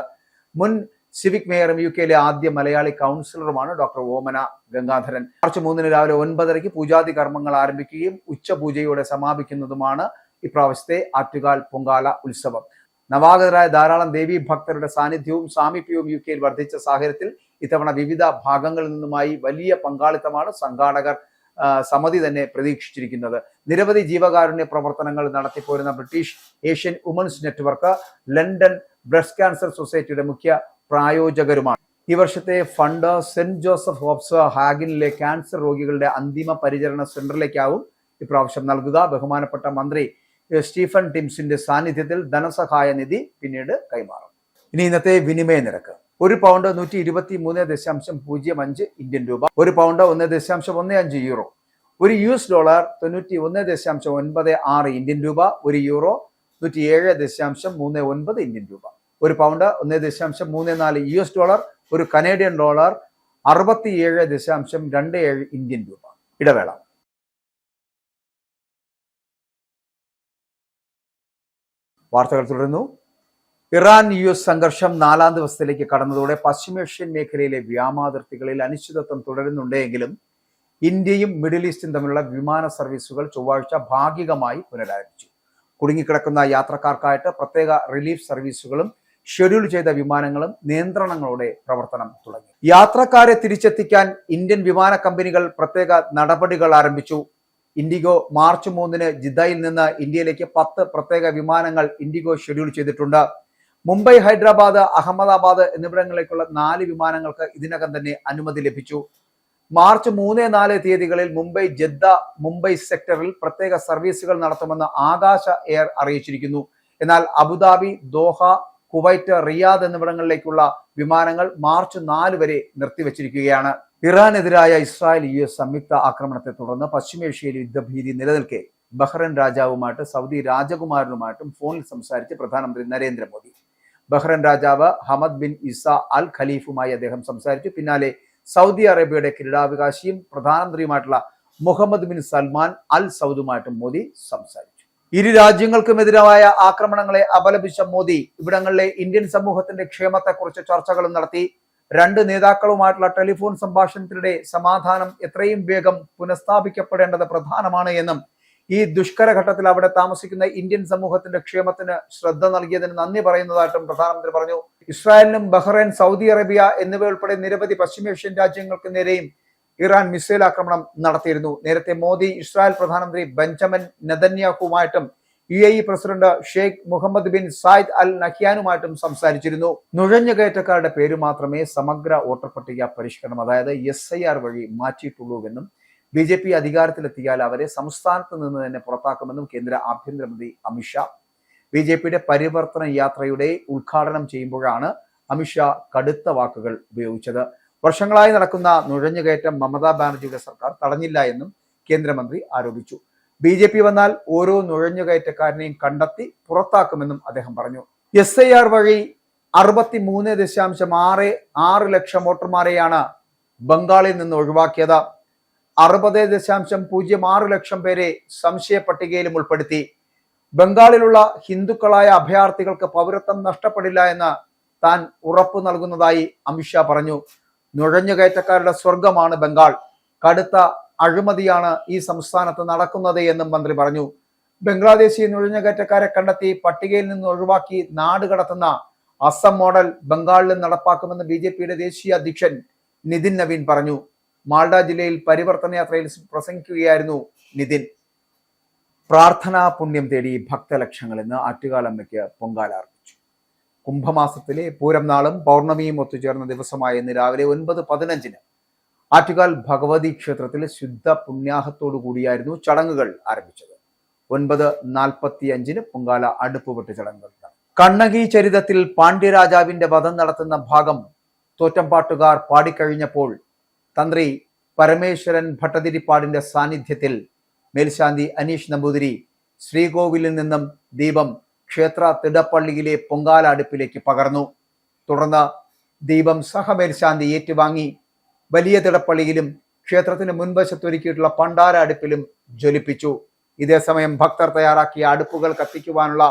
മുൻ സിവിക് മേയറും യുകെയിലെ ആദ്യ മലയാളി കൗൺസിലറുമാണ് ഡോക്ടർ ഓമന ഗംഗാധരൻ. മാർച്ച് 3-ന് രാവിലെ 9:30 പൂജാതി കർമ്മങ്ങൾ ആരംഭിക്കുകയും ഉച്ചപൂജയോടെ സമാപിക്കുന്നതുമാണ് ഇപ്രാവശ്യത്തെ ആറ്റുകാൽ പൊങ്കാല ഉത്സവം. നവാഗതരായ ധാരാളം ദേവീ ഭക്തരുടെ സാന്നിധ്യവും സാമീപ്യവും യുകെയിൽ വർദ്ധിച്ച സാഹചര്യത്തിൽ ഇത്തവണ വിവിധ ഭാഗങ്ങളിൽ നിന്നുമായി വലിയ പങ്കാളിത്തമാണ് സംഘാടകർ സമിതി തന്നെ പ്രതീക്ഷിച്ചിരിക്കുന്നത്. നിരവധി ജീവകാരുണ്യ പ്രവർത്തനങ്ങൾ നടത്തിപ്പോരുന്ന British Asian women's network London breast cancer സൊസൈറ്റിയുടെ മുഖ്യ പ്രായോജകരുമാണ്. ഈ വർഷത്തെ ഫണ്ട് സെന്റ് ജോസഫ് ഹോബ്സ് ഹാഗിനിലെ ക്യാൻസർ രോഗികളുടെ അന്തിമ പരിചരണ സെന്ററിലേക്കാവും ഇപ്രാവശ്യം നൽകുക. ബഹുമാനപ്പെട്ട മന്ത്രി സ്റ്റീഫൻ ടിംസിന്റെ സാന്നിധ്യത്തിൽ ധനസഹായ നിധി പിന്നീട് കൈമാറും. ഇനി ഇന്നത്തെ വിനിമയ നിരക്ക്. ഒരു പൗണ്ട് 123.05 ഇന്ത്യൻ രൂപ, ഒരു പൗണ്ട് 1.15 യൂറോ, ഒരു US ഡോളർ 91.96 ഇന്ത്യൻ രൂപ, ഒരു യൂറോ 107.39 ഇന്ത്യൻ രൂപ, ഒരു പൗണ്ട് 1.34 US ഡോളർ, ഒരു കനേഡിയൻ ഡോളർ 67.27 ഇന്ത്യൻ രൂപ. ഇടവേള. വാർത്തകൾ തുടരുന്നു. ഇറാൻ US സംഘർഷം 4ാം ദിവസത്തിലേക്ക് കടന്നതോടെ പശ്ചിമേഷ്യൻ മേഖലയിലെ വ്യോമാതിർത്തികളിൽ അനിശ്ചിതത്വം തുടരുന്നുണ്ടെങ്കിലും ഇന്ത്യയും മിഡിൽ ഈസ്റ്റും തമ്മിലുള്ള വിമാന സർവീസുകൾ ചൊവ്വാഴ്ച ഭാഗികമായി പുനരാരംഭിച്ചു. കുടുങ്ങിക്കിടക്കുന്ന യാത്രക്കാർക്കായിട്ട് പ്രത്യേക റിലീഫ് സർവീസുകളും ഷെഡ്യൂൾ ചെയ്ത വിമാനങ്ങളും നിയന്ത്രണങ്ങളോടെ പ്രവർത്തനം തുടങ്ങി. യാത്രക്കാരെ തിരിച്ചെത്തിക്കാൻ ഇന്ത്യൻ വിമാന കമ്പനികൾ പ്രത്യേക നടപടികൾ ആരംഭിച്ചു. ഇൻഡിഗോ മാർച്ച് 3-ന് ജിദ്ദയിൽ നിന്ന് ഇന്ത്യയിലേക്ക് 10 പ്രത്യേക വിമാനങ്ങൾ ഇൻഡിഗോ ഷെഡ്യൂൾ ചെയ്തിട്ടുണ്ട്. മുംബൈ, ഹൈദരാബാദ്, അഹമ്മദാബാദ് എന്നിവിടങ്ങളിലേക്കുള്ള 4 വിമാനങ്ങൾക്ക് ഇതിനകം തന്നെ അനുമതി ലഭിച്ചു. മാർച്ച് 3-4 തീയതികളിൽ മുംബൈ, ജദ്ദ, മുംബൈ സെക്ടറിൽ പ്രത്യേക സർവീസുകൾ നടത്തുമെന്ന് ആകാശ എയർ അറിയിച്ചിരിക്കുന്നു. എന്നാൽ അബുദാബി, ദോഹ, കുവൈറ്റ്, റിയാദ് എന്നിവിടങ്ങളിലേക്കുള്ള വിമാനങ്ങൾ മാർച്ച് 4 വരെ നിർത്തിവച്ചിരിക്കുകയാണ്. ഇറാനെതിരായ ഇസ്രായേൽ US സംയുക്ത ആക്രമണത്തെ തുടർന്ന് പശ്ചിമേഷ്യയിൽ യുദ്ധഭീതി നിലനിൽക്കെ ബഹ്റൈൻ രാജാവുമായിട്ട് സൗദി രാജകുമാരനുമായിട്ടും ഫോണിൽ സംസാരിച്ച് പ്രധാനമന്ത്രി നരേന്ദ്രമോദി. ബഹ്റൈൻ രാജാവ് ഹമദ് ബിൻ ഇസ അൽ ഖലീഫുമായി അദ്ദേഹം സംസാരിച്ചു. പിന്നാലെ സൗദി അറേബ്യയുടെ കിരീടാവകാശിയും പ്രധാനമന്ത്രിയുമായിട്ടുള്ള മുഹമ്മദ് ബിൻ സൽമാൻ അൽ സൗദുമായിട്ടും മോദി സംസാരിച്ചു. ഇരു രാജ്യങ്ങൾക്കുമെതിരായ ആക്രമണങ്ങളെ അപലപിച്ച മോദി ഇവിടങ്ങളിലെ ഇന്ത്യൻ സമൂഹത്തിന്റെ ക്ഷേമത്തെക്കുറിച്ച് ചർച്ചകളും നടത്തി. 2 നേതാക്കളുമായിട്ടുള്ള ടെലിഫോൺ സംഭാഷണത്തിനിടെ സമാധാനം എത്രയും വേഗം പുനഃസ്ഥാപിക്കപ്പെടേണ്ടത് പ്രധാനമാണ് എന്നും ഈ ദുഷ്കര ഘട്ടത്തിൽ അവിടെ താമസിക്കുന്ന ഇന്ത്യൻ സമൂഹത്തിന്റെ ക്ഷേമത്തിന് ശ്രദ്ധ നൽകിയതിന് നന്ദി പറയുന്നതായിട്ടും പ്രധാനമന്ത്രി പറഞ്ഞു. ഇസ്രായേലിനും ബഹ്റൈൻ, സൗദി അറേബ്യ എന്നിവയുൾപ്പെടെ നിരവധി പശ്ചിമേഷ്യൻ രാജ്യങ്ങൾക്ക് നേരെയും ഇറാൻ മിസൈൽ ആക്രമണം നടത്തിയിരുന്നു. നേരത്തെ മോദി ഇസ്രായേൽ പ്രധാനമന്ത്രി ബെഞ്ചമിൻ നെതന്യാഹുവുമായിട്ടും UAE president Sheikh Mohammed bin Zayed Al നഹ്യാനുമായിട്ടും സംസാരിച്ചിരുന്നു. നുഴഞ്ഞുകയറ്റക്കാരുടെ പേര് മാത്രമേ സമഗ്ര വോട്ടർ പട്ടിക പരിഷ്കരണം, അതായത് SIR വഴി മാറ്റിയിട്ടുള്ളൂവെന്നും BJP അധികാരത്തിലെത്തിയാൽ അവരെ സംസ്ഥാനത്ത് നിന്ന് തന്നെ പുറത്താക്കുമെന്നും കേന്ദ്ര ആഭ്യന്തരമന്ത്രി അമിത്ഷാ. BJPയുടെ പരിവർത്തന യാത്രയുടെ ഉദ്ഘാടനം ചെയ്യുമ്പോഴാണ് അമിത്ഷാ കടുത്ത വാക്കുകൾ ഉപയോഗിച്ചത്. വർഷങ്ങളായി നടക്കുന്ന നുഴഞ്ഞുകയറ്റം മമതാ ബാനർജിയുടെ സർക്കാർ തടഞ്ഞില്ല എന്നും കേന്ദ്രമന്ത്രി ആരോപിച്ചു. BJP വന്നാൽ ഓരോ നുഴഞ്ഞുകയറ്റക്കാരനെയും കണ്ടെത്തി പുറത്താക്കുമെന്നും അദ്ദേഹം പറഞ്ഞു. SIR വഴി 63.66 ലക്ഷം വോട്ടർമാരെയാണ് ബംഗാളിൽ നിന്ന് ഒഴിവാക്കിയത്. 60.06 ലക്ഷം പേരെ സംശയ പട്ടികയിലും ഉൾപ്പെടുത്തി. ബംഗാളിലുള്ള ഹിന്ദുക്കളായ അഭയാർത്ഥികൾക്ക് പൗരത്വം നഷ്ടപ്പെടില്ല എന്ന് താൻ ഉറപ്പു നൽകുന്നതായി അമിത്ഷാ പറഞ്ഞു. നുഴഞ്ഞുകയറ്റക്കാരുടെ സ്വർഗമാണ് ബംഗാൾ. കടുത്ത അഴിമതിയാണ് ഈ സംസ്ഥാനത്ത് നടക്കുന്നത് എന്നും മന്ത്രി പറഞ്ഞു. ബംഗ്ലാദേശി നുഴഞ്ഞുകയറ്റക്കാരെ കണ്ടെത്തി പട്ടികയിൽ നിന്ന് ഒഴിവാക്കി നാട് കടത്തുന്ന അസം മോഡൽ ബംഗാളിലും നടപ്പാക്കുമെന്ന് BJPയുടെ ദേശീയ അധ്യക്ഷൻ നിതിൻ നവീൻ പറഞ്ഞു. മാൾഡ ജില്ലയിൽ പരിവർത്തന യാത്രയിൽ പ്രസംഗിക്കുകയായിരുന്നു നിതിൻ. പ്രാർത്ഥനാ പുണ്യം തേടി ഭക്തലക്ഷങ്ങൾ ഇന്ന് ആറ്റുകാലമ്മയ്ക്ക് പൊങ്കാല അർപ്പിച്ചു. കുംഭമാസത്തിലെ പൂരം നാളും പൗർണമിയും ഒത്തുചേർന്ന ദിവസമായ ഇന്ന് രാവിലെ 9:15 ആറ്റുകാൽ ഭഗവതി ക്ഷേത്രത്തിൽ ശുദ്ധ പുണ്യാഹത്തോടു കൂടിയായിരുന്നു ചടങ്ങുകൾ ആരംഭിച്ചത്. 9:45 പൊങ്കാല അടുപ്പുപെട്ട് ചടങ്ങുകൾ. കണ്ണകി ചരിതത്തിൽ പാണ്ഡ്യരാജാവിന്റെ വധം നടത്തുന്ന ഭാഗം തോറ്റംപാട്ടുകാർ പാടിക്കഴിഞ്ഞപ്പോൾ തന്ത്രി പരമേശ്വരൻ ഭട്ടതിരിപ്പാടിന്റെ സാന്നിധ്യത്തിൽ മേൽശാന്തി അനീഷ് നമ്പൂതിരി ശ്രീകോവിലിൽ നിന്നും ദീപം ക്ഷേത്ര തിടപ്പള്ളിയിലെ പൊങ്കാല അടുപ്പിലേക്ക് പകർന്നു. തുടർന്ന് ദീപം സഹമേൽശാന്തി ഏറ്റുവാങ്ങി വലിയ തിടപ്പള്ളിയിലും ക്ഷേത്രത്തിന് മുൻവശത്തൊരുക്കിയിട്ടുള്ള പണ്ടാര അടുപ്പിലും ജ്വലിപ്പിച്ചു. ഇതേസമയം ഭക്തർ തയ്യാറാക്കിയ അടുപ്പുകൾ കത്തിക്കുവാനുള്ള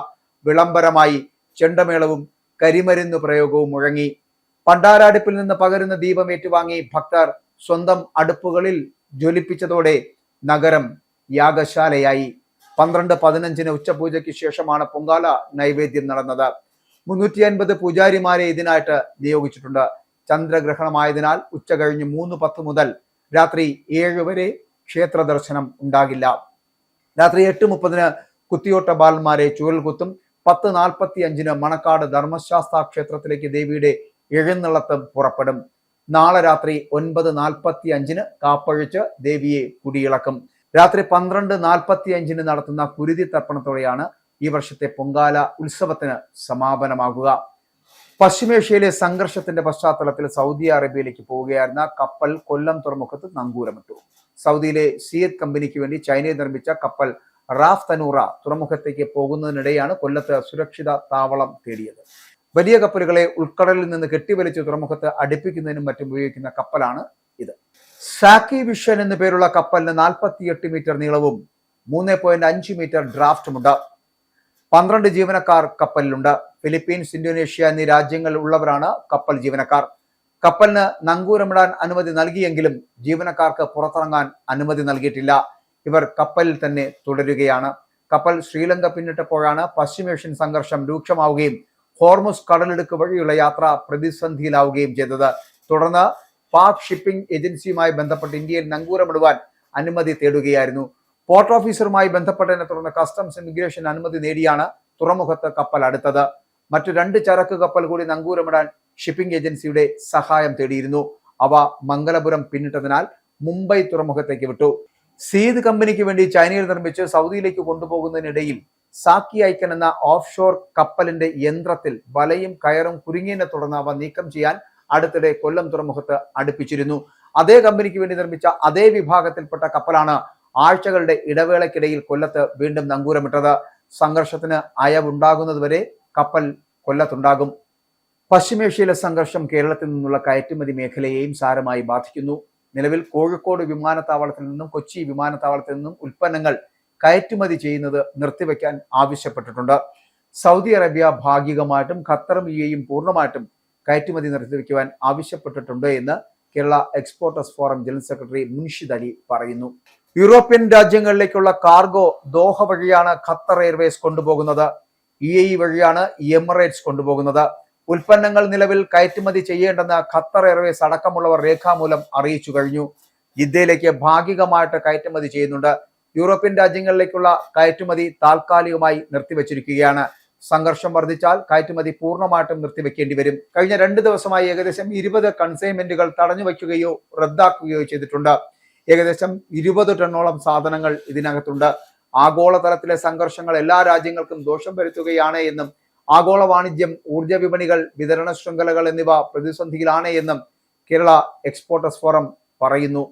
വിളംബരമായി ചെണ്ടമേളവും കരിമരുന്ന് പ്രയോഗവും മുഴങ്ങി. പണ്ടാര അടുപ്പിൽ നിന്ന് പകരുന്ന ദീപം ഏറ്റുവാങ്ങി ഭക്തർ സ്വന്തം അടുപ്പുകളിൽ ജ്വലിപ്പിച്ചതോടെ നഗരം യാഗശാലയായി. 12:15 ഉച്ചപൂജയ്ക്ക് ശേഷമാണ് പൊങ്കാല നൈവേദ്യം നടന്നത്. 350 പൂജാരിമാരെ ഇതിനായിട്ട് നിയോഗിച്ചിട്ടുണ്ട്. ചന്ദ്രഗ്രഹണമായതിനാൽ ഉച്ച കഴിഞ്ഞ് 3:10 മുതൽ രാത്രി 7 വരെ ക്ഷേത്ര ദർശനം ഉണ്ടാകില്ല. രാത്രി 8:30 കുത്തിയോട്ട ബാലന്മാരെ ചുഴൽകുത്തും. 10:45 മണക്കാട് ധർമ്മശാസ്ത്ര ക്ഷേത്രത്തിലേക്ക് ദേവിയുടെ എഴുന്നള്ളത്തും പുറപ്പെടും. നാളെ രാത്രി 9:45 കാപ്പഴിച്ച് ദേവിയെ കുടിയിളക്കും. രാത്രി 12:45 നടത്തുന്ന കുരുതി തർപ്പണത്തോടെയാണ് ഈ വർഷത്തെ പൊങ്കാല ഉത്സവത്തിന് സമാപനമാകുക. പശ്ചിമേഷ്യയിലെ സംഘർഷത്തിന്റെ പശ്ചാത്തലത്തിൽ സൗദി അറേബ്യയിലേക്ക് പോവുകയായിരുന്ന കപ്പൽ കൊല്ലം തുറമുഖത്ത് നങ്കൂരമിട്ടു. സൗദിയിലെ സിയത്ത് കമ്പനിക്ക് വേണ്ടി ചൈനയിൽ നിർമ്മിച്ച കപ്പൽ റാഫ് തനൂറ തുറമുഖത്തേക്ക് പോകുന്നതിനിടെയാണ് കൊല്ലത്ത് സുരക്ഷിത താവളം തേടിയത്. വലിയ കപ്പലുകളെ ഉൾക്കടലിൽ നിന്ന് കെട്ടിവലിച്ച് തുറമുഖത്ത് അടുപ്പിക്കുന്നതിനും മറ്റും ഉപയോഗിക്കുന്ന കപ്പലാണ് ഇത്. സാക്കി വിഷൻ എന്നു പേരുള്ള കപ്പലിന് 48 മീറ്റർ നീളവും 3.5 മീറ്റർ ഡ്രാഫ്റ്റുമുണ്ട്. 12 ജീവനക്കാർ കപ്പലിലുണ്ട്. ഫിലിപ്പീൻസ്, ഇന്തോനേഷ്യ എന്നീ രാജ്യങ്ങളിൽ ഉള്ളവരാണ് കപ്പൽ ജീവനക്കാർ. കപ്പലിന് നങ്കൂരമിടാൻ അനുമതി നൽകിയെങ്കിലും ജീവനക്കാർക്ക് പുറത്തിറങ്ങാൻ അനുമതി നൽകിയിട്ടില്ല. ഇവർ കപ്പലിൽ തന്നെ തുടരുകയാണ്. കപ്പൽ ശ്രീലങ്ക പിന്നിട്ടപ്പോഴാണ് പശ്ചിമേഷ്യൻ സംഘർഷം രൂക്ഷമാവുകയും ഹോർമുസ് കടലിടുക്ക് വഴിയുള്ള യാത്ര പ്രതിസന്ധിയിലാവുകയും ചെയ്തത്. തുടർന്ന് പാക് ഷിപ്പിംഗ് ഏജൻസിയുമായി ബന്ധപ്പെട്ട് ഇന്ത്യയിൽ നങ്കൂരമിടുവാൻ അനുമതി തേടുകയായിരുന്നു. പോർട്ട് ഓഫീസറുമായി ബന്ധപ്പെട്ടതിനെ തുടർന്ന് കസ്റ്റംസ് ഇമിഗ്രേഷൻ അനുമതി നേടിയാണ് തുറമുഖത്ത് കപ്പൽ അടുത്തത്. മറ്റു 2 ചരക്ക് കപ്പൽ കൂടി നങ്കൂരമിടാൻ ഷിപ്പിംഗ് ഏജൻസിയുടെ സഹായം തേടിയിരുന്നു. അവ മംഗലപുരം പിന്നിട്ടതിനാൽ മുംബൈ തുറമുഖത്തേക്ക് വിട്ടു. സീദ് കമ്പനിക്ക് വേണ്ടി ചൈനയിൽ നിർമ്മിച്ച് സൗദിയിലേക്ക് കൊണ്ടുപോകുന്നതിനിടയിൽ സാക്കി ഐക്കൻ എന്ന ഓഫ് ഷോർ കപ്പലിന്റെ യന്ത്രത്തിൽ വലയും കയറും കുരുങ്ങിയതിനെ തുടർന്ന് അവ നീക്കം ചെയ്യാൻ അടുത്തിടെ കൊല്ലം തുറമുഖത്ത് അടുപ്പിച്ചിരുന്നു. അതേ കമ്പനിക്ക് വേണ്ടി നിർമ്മിച്ച അതേ വിഭാഗത്തിൽപ്പെട്ട കപ്പലാണ് ആഴ്ചകളുടെ ഇടവേളയ്ക്കിടയിൽ കൊല്ലത്ത് വീണ്ടും നങ്കൂരമിട്ടത്. സംഘർഷത്തിന് അയവുണ്ടാകുന്നതുവരെ കപ്പൽ കൊല്ലത്തുണ്ടാകും. പശ്ചിമേഷ്യയിലെ സംഘർഷം കേരളത്തിൽ നിന്നുള്ള കയറ്റുമതി മേഖലയെയും സാരമായി ബാധിക്കുന്നു. നിലവിൽ കോഴിക്കോട് വിമാനത്താവളത്തിൽ നിന്നും കൊച്ചി വിമാനത്താവളത്തിൽ നിന്നും ഉൽപ്പന്നങ്ങൾ കയറ്റുമതി ചെയ്യുന്നത് നിർത്തിവെക്കാൻ ആവശ്യപ്പെട്ടിട്ടുണ്ട്. സൗദി അറേബ്യ ഭാഗികമായിട്ടും ഖത്തറും UAEയും പൂർണ്ണമായിട്ടും കയറ്റുമതി നിർത്തിവെക്കുവാൻ ആവശ്യപ്പെട്ടിട്ടുണ്ട് എന്ന് Kerala exporters forum general secretary Munshid Ali പറയുന്നു. യൂറോപ്യൻ രാജ്യങ്ങളിലേക്കുള്ള കാർഗോ ദോഹ വഴിയാണ് ഖത്തർ എയർവേസ് കൊണ്ടുപോകുന്നത്. UAE വഴിയാണ് എമിറേറ്റ്സ് കൊണ്ടുപോകുന്നത്. ഉൽപ്പന്നങ്ങൾ നിലവിൽ കയറ്റുമതി ചെയ്യേണ്ടെന്ന് ഖത്തർ എയർവേസ് അടക്കമുള്ളവർ രേഖാമൂലം അറിയിച്ചു കഴിഞ്ഞു. ജിദ്ദയിലേക്ക് ഭാഗികമായിട്ട് കയറ്റുമതി ചെയ്യുന്നുണ്ട്. യൂറോപ്യൻ രാജ്യങ്ങളിലേക്കുള്ള കയറ്റുമതി താൽക്കാലികമായി നിർത്തിവെച്ചിരിക്കുകയാണ്. സംഘർഷം വർദ്ധിച്ചാൽ കയറ്റുമതി പൂർണ്ണമായിട്ടും നിർത്തിവെക്കേണ്ടി വരും. കഴിഞ്ഞ 2 ദിവസമായി ഏകദേശം 20 കൺസൈൻമെന്റുകൾ തടഞ്ഞുവെക്കുകയോ റദ്ദാക്കുകയോ ചെയ്തിട്ടുണ്ട്. ഏകദേശം 20 ടണ്ണോളം സാധനങ്ങൾ ഇതിനകത്തുണ്ട്. ആഗോളതലത്തിലെ സംഘർഷങ്ങൾ എല്ലാ രാജ്യങ്ങൾക്കും ദോഷം വരുത്തുകയാണ് എന്നും ആഗോള വാണിജ്യം, ഊർജ വിപണികൾ, വിതരണ ശൃംഖലകൾ എന്നിവ പ്രതിസന്ധിയിലാണ് എന്നും കേരള എക്സ്പോർട്ടേഴ്സ് ഫോറം പറയുന്നു.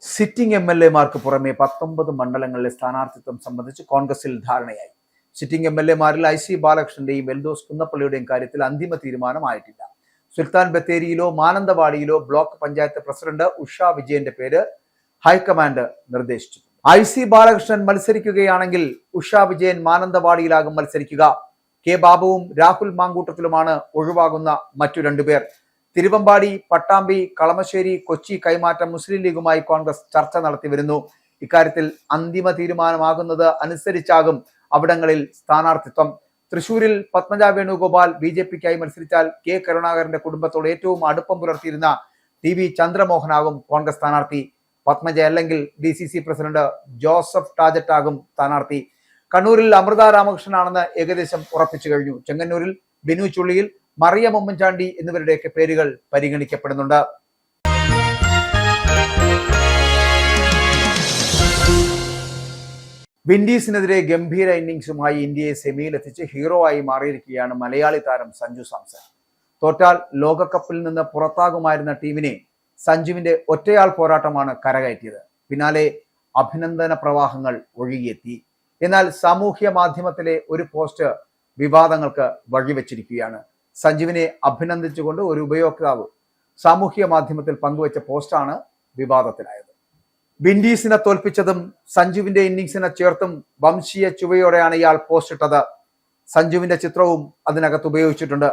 സിറ്റിംഗ് MLA-മാർക്ക് പുറമെ 19 മണ്ഡലങ്ങളിലെ സ്ഥാനാർത്ഥിത്വം സംബന്ധിച്ച് കോൺഗ്രസിൽ ധാരണയായി. സിറ്റിംഗ് MLA-മാരിൽ IC ബാലകൃഷ്ണന്റെയും എൽദോസ് കുന്നപ്പള്ളിയുടെയും കാര്യത്തിൽ അന്തിമ തീരുമാനമായിട്ടില്ല. സുൽത്താൻ ബത്തേരിയിലോ മാനന്തവാടിയിലോ ബ്ലോക്ക് പഞ്ചായത്ത് പ്രസിഡന്റ് ഉഷ വിജയന്റെ പേര് ഹൈക്കമാൻഡ് നിർദ്ദേശിച്ചു. IC ബാലകൃഷ്ണൻ മത്സരിക്കുകയാണെങ്കിൽ ഉഷ വിജയൻ മാനന്തവാടിയിലാകും മത്സരിക്കുക. കെ ബാബുവും രാഹുൽ മാങ്കൂട്ടത്തിലുമാണ് ഒഴിവാകുന്ന മറ്റു രണ്ടുപേർ. തിരുവമ്പാടി, പട്ടാമ്പി, കളമശ്ശേരി, കൊച്ചി കൈമാറ്റം മുസ്ലിം ലീഗുമായി കോൺഗ്രസ് ചർച്ച നടത്തി വരുന്നു. ഇക്കാര്യത്തിൽ അന്തിമ തീരുമാനമാകുന്നത് അനുസരിച്ചാകും അവിടങ്ങളിൽ സ്ഥാനാർത്ഥിത്വം. തൃശൂരിൽ പത്മജ വേണുഗോപാൽ BJPക്കായി മത്സരിച്ചാൽ കെ കരുണാകരന്റെ കുടുംബത്തോട് ഏറ്റവും അടുപ്പം പുലർത്തിയിരുന്ന TV ചന്ദ്രമോഹനാകും കോൺഗ്രസ് സ്ഥാനാർത്ഥി. പത്മജ അല്ലെങ്കിൽ DCC പ്രസിഡന്റ് ജോസഫ് ടാജറ്റ് ആകും സ്ഥാനാർത്ഥി. കണ്ണൂരിൽ അമൃത രാമകൃഷ്ണനാണെന്ന് ഏകദേശം ഉറപ്പിച്ചു കഴിഞ്ഞു. ചെങ്ങന്നൂരിൽ ബിനു ചുള്ളിയിൽ, മറിയം ഉമ്മൻചാണ്ടി എന്നിവരുടെയൊക്കെ പേരുകൾ പരിഗണിക്കപ്പെടുന്നുണ്ട്. വിൻഡീസിനെതിരെ ഗംഭീര ഇന്നിംഗ്സുമായി ഇന്ത്യയെ സെമിയിലെത്തിച്ച് ഹീറോ ആയി മാറിയിരിക്കുകയാണ് മലയാളി താരം സഞ്ജു സാംസൺ. തോറ്റാൽ ലോകകപ്പിൽ നിന്ന് പുറത്താകുമായിരുന്ന ടീമിനെ സഞ്ജുവിന്റെ ഒറ്റയാൾ പോരാട്ടമാണ് കരകയറ്റിയത്. പിന്നാലെ അഭിനന്ദന പ്രവാഹങ്ങൾ ഒഴുകിയെത്തി. എന്നാൽ സാമൂഹ്യ മാധ്യമത്തിലെ ഒരു പോസ്റ്റ് വിവാദങ്ങൾക്ക് വഴിവെച്ചിരിക്കുകയാണ്. സഞ്ജുവിനെ അഭിനന്ദിച്ചുകൊണ്ട് ഒരു ഉപയോക്താവ് സാമൂഹ്യ മാധ്യമത്തിൽ പങ്കുവച്ച പോസ്റ്റാണ് വിവാദത്തിലായത്. വിൻഡീസിനെ തോൽപ്പിച്ചതും സഞ്ജുവിന്റെ ഇന്നിംഗ്സിനെ ചേർത്തും വംശീയ ചുവയോടെയാണ് ഇയാൾ പോസ്റ്റ് ഇട്ടത്. സഞ്ജുവിന്റെ ചിത്രവും അതിനകത്ത് ഉപയോഗിച്ചിട്ടുണ്ട്.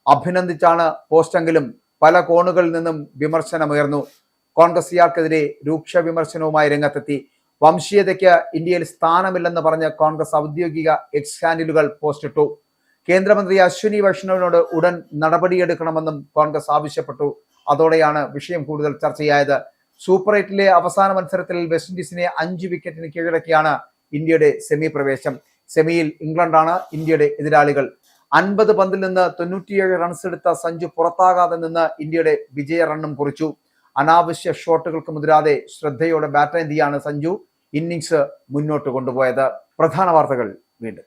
അഭിനന്ദിച്ചാണ് പോസ്റ്റെങ്കിലും പല കോണുകളിൽ നിന്നും വിമർശനമുയർന്നു. കോൺഗ്രസ് ഇയാൾക്കെതിരെ രൂക്ഷ വിമർശനവുമായി രംഗത്തെത്തി. വംശീയതയ്ക്ക് ഇന്ത്യയിൽ സ്ഥാനമില്ലെന്ന് പറഞ്ഞ് കോൺഗ്രസ് ഔദ്യോഗിക എക്സ് ഹാൻഡിലുകൾ പോസ്റ്റിട്ടു. കേന്ദ്രമന്ത്രി അശ്വിനി വൈഷ്ണവിനോട് ഉടൻ നടപടിയെടുക്കണമെന്നും കോൺഗ്രസ് ആവശ്യപ്പെട്ടു. അതോടെയാണ് വിഷയം കൂടുതൽ ചർച്ചയായത്. സൂപ്പർ 8-ലെ അവസാന മത്സരത്തിൽ വെസ്റ്റ് ഇൻഡീസിനെ 5 വിക്കറ്റിന് കീഴടക്കിയാണ് ഇന്ത്യയുടെ സെമി പ്രവേശം. സെമിയിൽ ഇംഗ്ലണ്ടാണ് ഇന്ത്യയുടെ എതിരാളികൾ. 50 പന്തിൽ നിന്ന് 97 റൺസ് എടുത്ത സഞ്ജു പുറത്താകാതെ നിന്ന് ഇന്ത്യയുടെ വിജയ റണ്ണും കുറിച്ചു. അനാവശ്യ ഷോട്ടുകൾക്ക് മുതിരാതെ ശ്രദ്ധയോടെ ബാറ്റേന്തിയാണ് സഞ്ജു ഇന്നിംഗ്സ് മുന്നോട്ട് കൊണ്ടുപോയത്. പ്രധാന വാർത്തകൾ വീണ്ടും.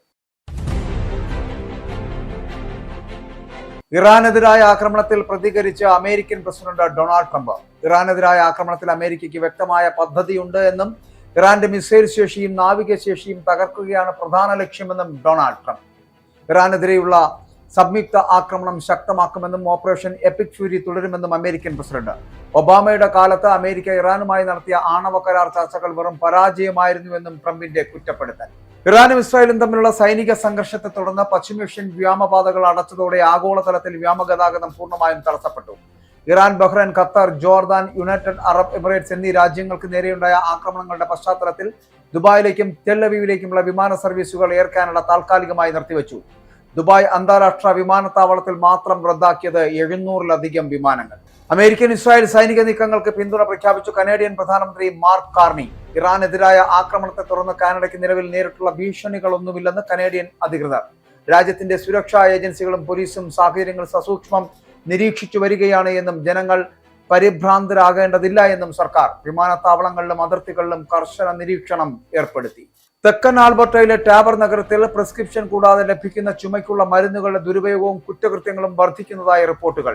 ഇറാനെതിരായ ആക്രമണത്തിൽ പ്രതികരിച്ച് അമേരിക്കൻ പ്രസിഡന്റ് ഡൊണാൾഡ് ട്രംപ്. ഇറാനെതിരായ ആക്രമണത്തിൽ അമേരിക്കയ്ക്ക് വ്യക്തമായ പദ്ധതിയുണ്ട് എന്നും ഇറാന്റെ മിസൈൽ ശേഷിയും നാവിക ശേഷിയും തകർക്കുകയാണ് പ്രധാന ലക്ഷ്യമെന്നും ഡൊണാൾഡ് ട്രംപ്. ഇറാനെതിരെയുള്ള സംയുക്ത ആക്രമണം ശക്തമാക്കുമെന്നും ഓപ്പറേഷൻ എപ്പിക് ഫ്യൂരി തുടരുമെന്നും അമേരിക്കൻ പ്രസിഡന്റ്. ഒബാമയുടെ കാലത്ത് അമേരിക്ക ഇറാനുമായി നടത്തിയ ആണവ കരാർ ചർച്ചകൾ വെറും പരാജയമായിരുന്നുവെന്നും ട്രംപിന്റെ കുറ്റപ്പെടുത്തൽ. ഇറാനും ഇസ്രായേലും തമ്മിലുള്ള സൈനിക സംഘർഷത്തെ തുടർന്ന് പശ്ചിമേഷ്യൻ വ്യോമപാതകൾ അടച്ചതോടെ ആഗോളതലത്തിൽ വ്യോമഗതാഗതം പൂർണ്ണമായും തടസ്സപ്പെട്ടു. Iran, Bahrain, Qatar, Jordan, United Arab Emirates എന്നീ രാജ്യങ്ങൾക്ക് നേരെയുണ്ടായ ആക്രമണങ്ങളുടെ പശ്ചാത്തലത്തിൽ ദുബായിലേക്കും ടെൽ അവീവിലേക്കുമുള്ള വിമാന സർവീസുകൾ എയർ കാനഡ താൽക്കാലികമായി നിർത്തിവെച്ചു. ദുബായ് അന്താരാഷ്ട്ര വിമാനത്താവളത്തിൽ മാത്രം റദ്ദാക്കിയത് 700-ലധികം വിമാനങ്ങൾ. അമേരിക്കൻ ഇസ്രായേൽ സൈനിക നീക്കങ്ങൾക്ക് പിന്തുണ പ്രഖ്യാപിച്ചു കനേഡിയൻ പ്രധാനമന്ത്രി മാർക്ക് കാർണി. ഇറാനെതിരായ ആക്രമണത്തെ തുടർന്ന് കാനഡയ്ക്ക് നിലവിൽ നേരിട്ടുള്ള ഭീഷണികളൊന്നുമില്ലെന്ന് കനേഡിയൻ അധികൃതർ. രാജ്യത്തിന്റെ സുരക്ഷാ ഏജൻസികളും പോലീസും സാഹചര്യങ്ങൾ സസൂക്ഷ്മം നിരീക്ഷിച്ചു വരികയാണ് എന്നും ജനങ്ങൾ പരിഭ്രാന്തരാകേണ്ടതില്ല എന്നും സർക്കാർ. വിമാനത്താവളങ്ങളിലും അതിർത്തികളിലും കർശന നിരീക്ഷണം ഏർപ്പെടുത്തി. തെക്കൻ ആൽബർട്ടയിലെ ടാബർ നഗരത്തിൽ പ്രിസ്ക്രിപ്ഷൻ കൂടാതെ ലഭിക്കുന്ന ചുമയ്ക്കുള്ള മരുന്നുകളുടെ ദുരുപയോഗവും കുറ്റകൃത്യങ്ങളും വർദ്ധിക്കുന്നതായി റിപ്പോർട്ടുകൾ.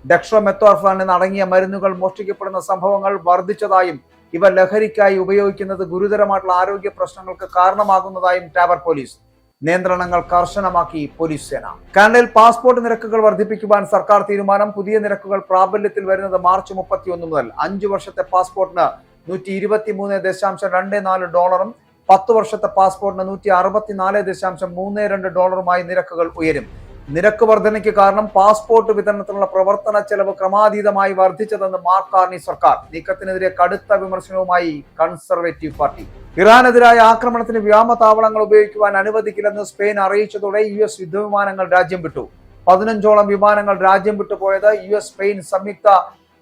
ഡെക്സ്ട്രോമെത്തോർഫാൻ എന്നടങ്ങിയ മരുന്നുകൾ മോഷ്ടിക്കപ്പെടുന്ന സംഭവങ്ങൾ വർദ്ധിച്ചതായും ഇവ ലഹരിക്കായി ഉപയോഗിക്കുന്നത് ഗുരുതരമായിട്ടുള്ള ആരോഗ്യ പ്രശ്നങ്ങൾക്ക് കാരണമാകുന്നതായും ടാബർ പോലീസ്. നിയന്ത്രണങ്ങൾ കർശനമാക്കി പോലീസ് സേന. കാനഡയിൽ പാസ്പോർട്ട് നിരക്കുകൾ വർദ്ധിപ്പിക്കുവാൻ സർക്കാർ തീരുമാനം. പുതിയ നിരക്കുകൾ പ്രാബല്യത്തിൽ വരുന്നത് മാർച്ച് 31 മുതൽ. 5 വർഷത്തെ പാസ്പോർട്ടിന് $123.24 10 വർഷത്തെ പാസ്പോർട്ടിന് $164.32 നിരക്കുകൾ ഉയരും. നിരക്ക് വർധനയ്ക്ക് കാരണം പാസ്പോർട്ട് വിതരണത്തിനുള്ള പ്രവർത്തന ചെലവ് ക്രമാതീതമായി വർദ്ധിച്ചതെന്ന് മാർക്ക് കാർണി സർക്കാർ. നീക്കത്തിനെതിരെ കടുത്ത വിമർശനവുമായി കൺസർവേറ്റീവ് പാർട്ടി. ഇറാനെതിരായ ആക്രമണത്തിന് വ്യോമതാവളങ്ങൾ ഉപയോഗിക്കുവാൻ അനുവദിക്കില്ലെന്ന് സ്പെയിൻ അറിയിച്ചതോടെ US യുദ്ധവിമാനങ്ങൾ രാജ്യം വിട്ടു. 15ഓളം വിമാനങ്ങൾ രാജ്യം വിട്ടുപോയത് US സ്പെയിൻ സംയുക്ത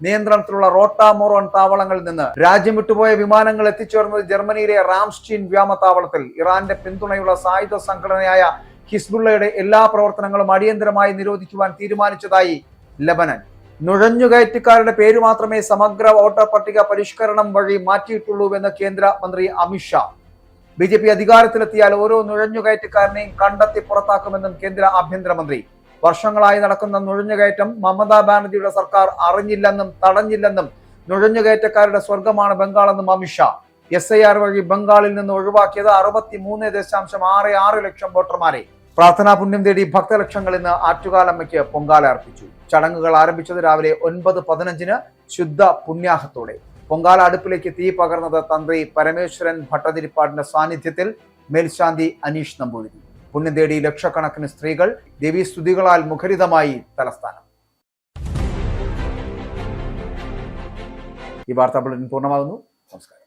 നിയന്ത്രണത്തിലുള്ള റോട്ടാമോറോൺ താവളങ്ങളിൽ നിന്ന്. രാജ്യം വിട്ടുപോയ വിമാനങ്ങൾ എത്തിച്ചേർന്നത് ജർമ്മനിയിലെ റാംസ്റ്റീൻ വ്യോമതാവളത്തിൽ. ഇറാന്റെ പിന്തുണയുള്ള സായുധ സംഘടനയായ ഹിസ്ബുള്ളയുടെ എല്ലാ പ്രവർത്തനങ്ങളും അടിയന്തരമായി നിരോധിക്കുവാൻ തീരുമാനിച്ചതായി ലബനൻ. നുഴഞ്ഞുകയറ്റക്കാരുടെ പേര് മാത്രമേ സമഗ്ര വോട്ടർ പട്ടിക പരിഷ്കരണം വഴി മാറ്റിയിട്ടുള്ളൂവെന്ന് കേന്ദ്ര മന്ത്രി അമിത്ഷാ. BJP അധികാരത്തിലെത്തിയാൽ ഓരോ നുഴഞ്ഞുകയറ്റക്കാരനെയും കണ്ടെത്തി പുറത്താക്കുമെന്നും കേന്ദ്ര ആഭ്യന്തരമന്ത്രി. വർഷങ്ങളായി നടക്കുന്ന നുഴഞ്ഞുകയറ്റം മമതാ ബാനർജിയുടെ സർക്കാർ അറിഞ്ഞില്ലെന്നും തടഞ്ഞില്ലെന്നും നുഴഞ്ഞുകയറ്റക്കാരുടെ സ്വർഗമാണ് ബംഗാളെന്നും അമിത്ഷാ. SIR വഴി ബംഗാളിൽ നിന്ന് ഒഴിവാക്കിയത് 63.66 ലക്ഷം വോട്ടർമാരെ. പ്രാർത്ഥനാ പുണ്യം തേടി ഭക്തലക്ഷങ്ങൾ ഇന്ന് ആറ്റുകാലമ്മയ്ക്ക് പൊങ്കാല അർപ്പിച്ചു. ചടങ്ങുകൾ ആരംഭിച്ചത് രാവിലെ 9:15 ശുദ്ധ പുണ്യാഹത്തോടെ. പൊങ്കാല അടുപ്പിലേക്ക് തീ പകർന്നത് തന്ത്രി പരമേശ്വരൻ ഭട്ടതിരിപ്പാടിന്റെ സാന്നിധ്യത്തിൽ മേൽശാന്തി അനീഷ് നമ്പൂതിരി. പുണ്യം തേടി ലക്ഷക്കണക്കിന് സ്ത്രീകൾ ദേവീസ്തുതികളാൽ മുഖരിതമായി തലസ്ഥാനം. ഈ വാർത്താ ബുള്ളറ്റിൻ പൂർണ്ണമാകുന്നു. നമസ്കാരം.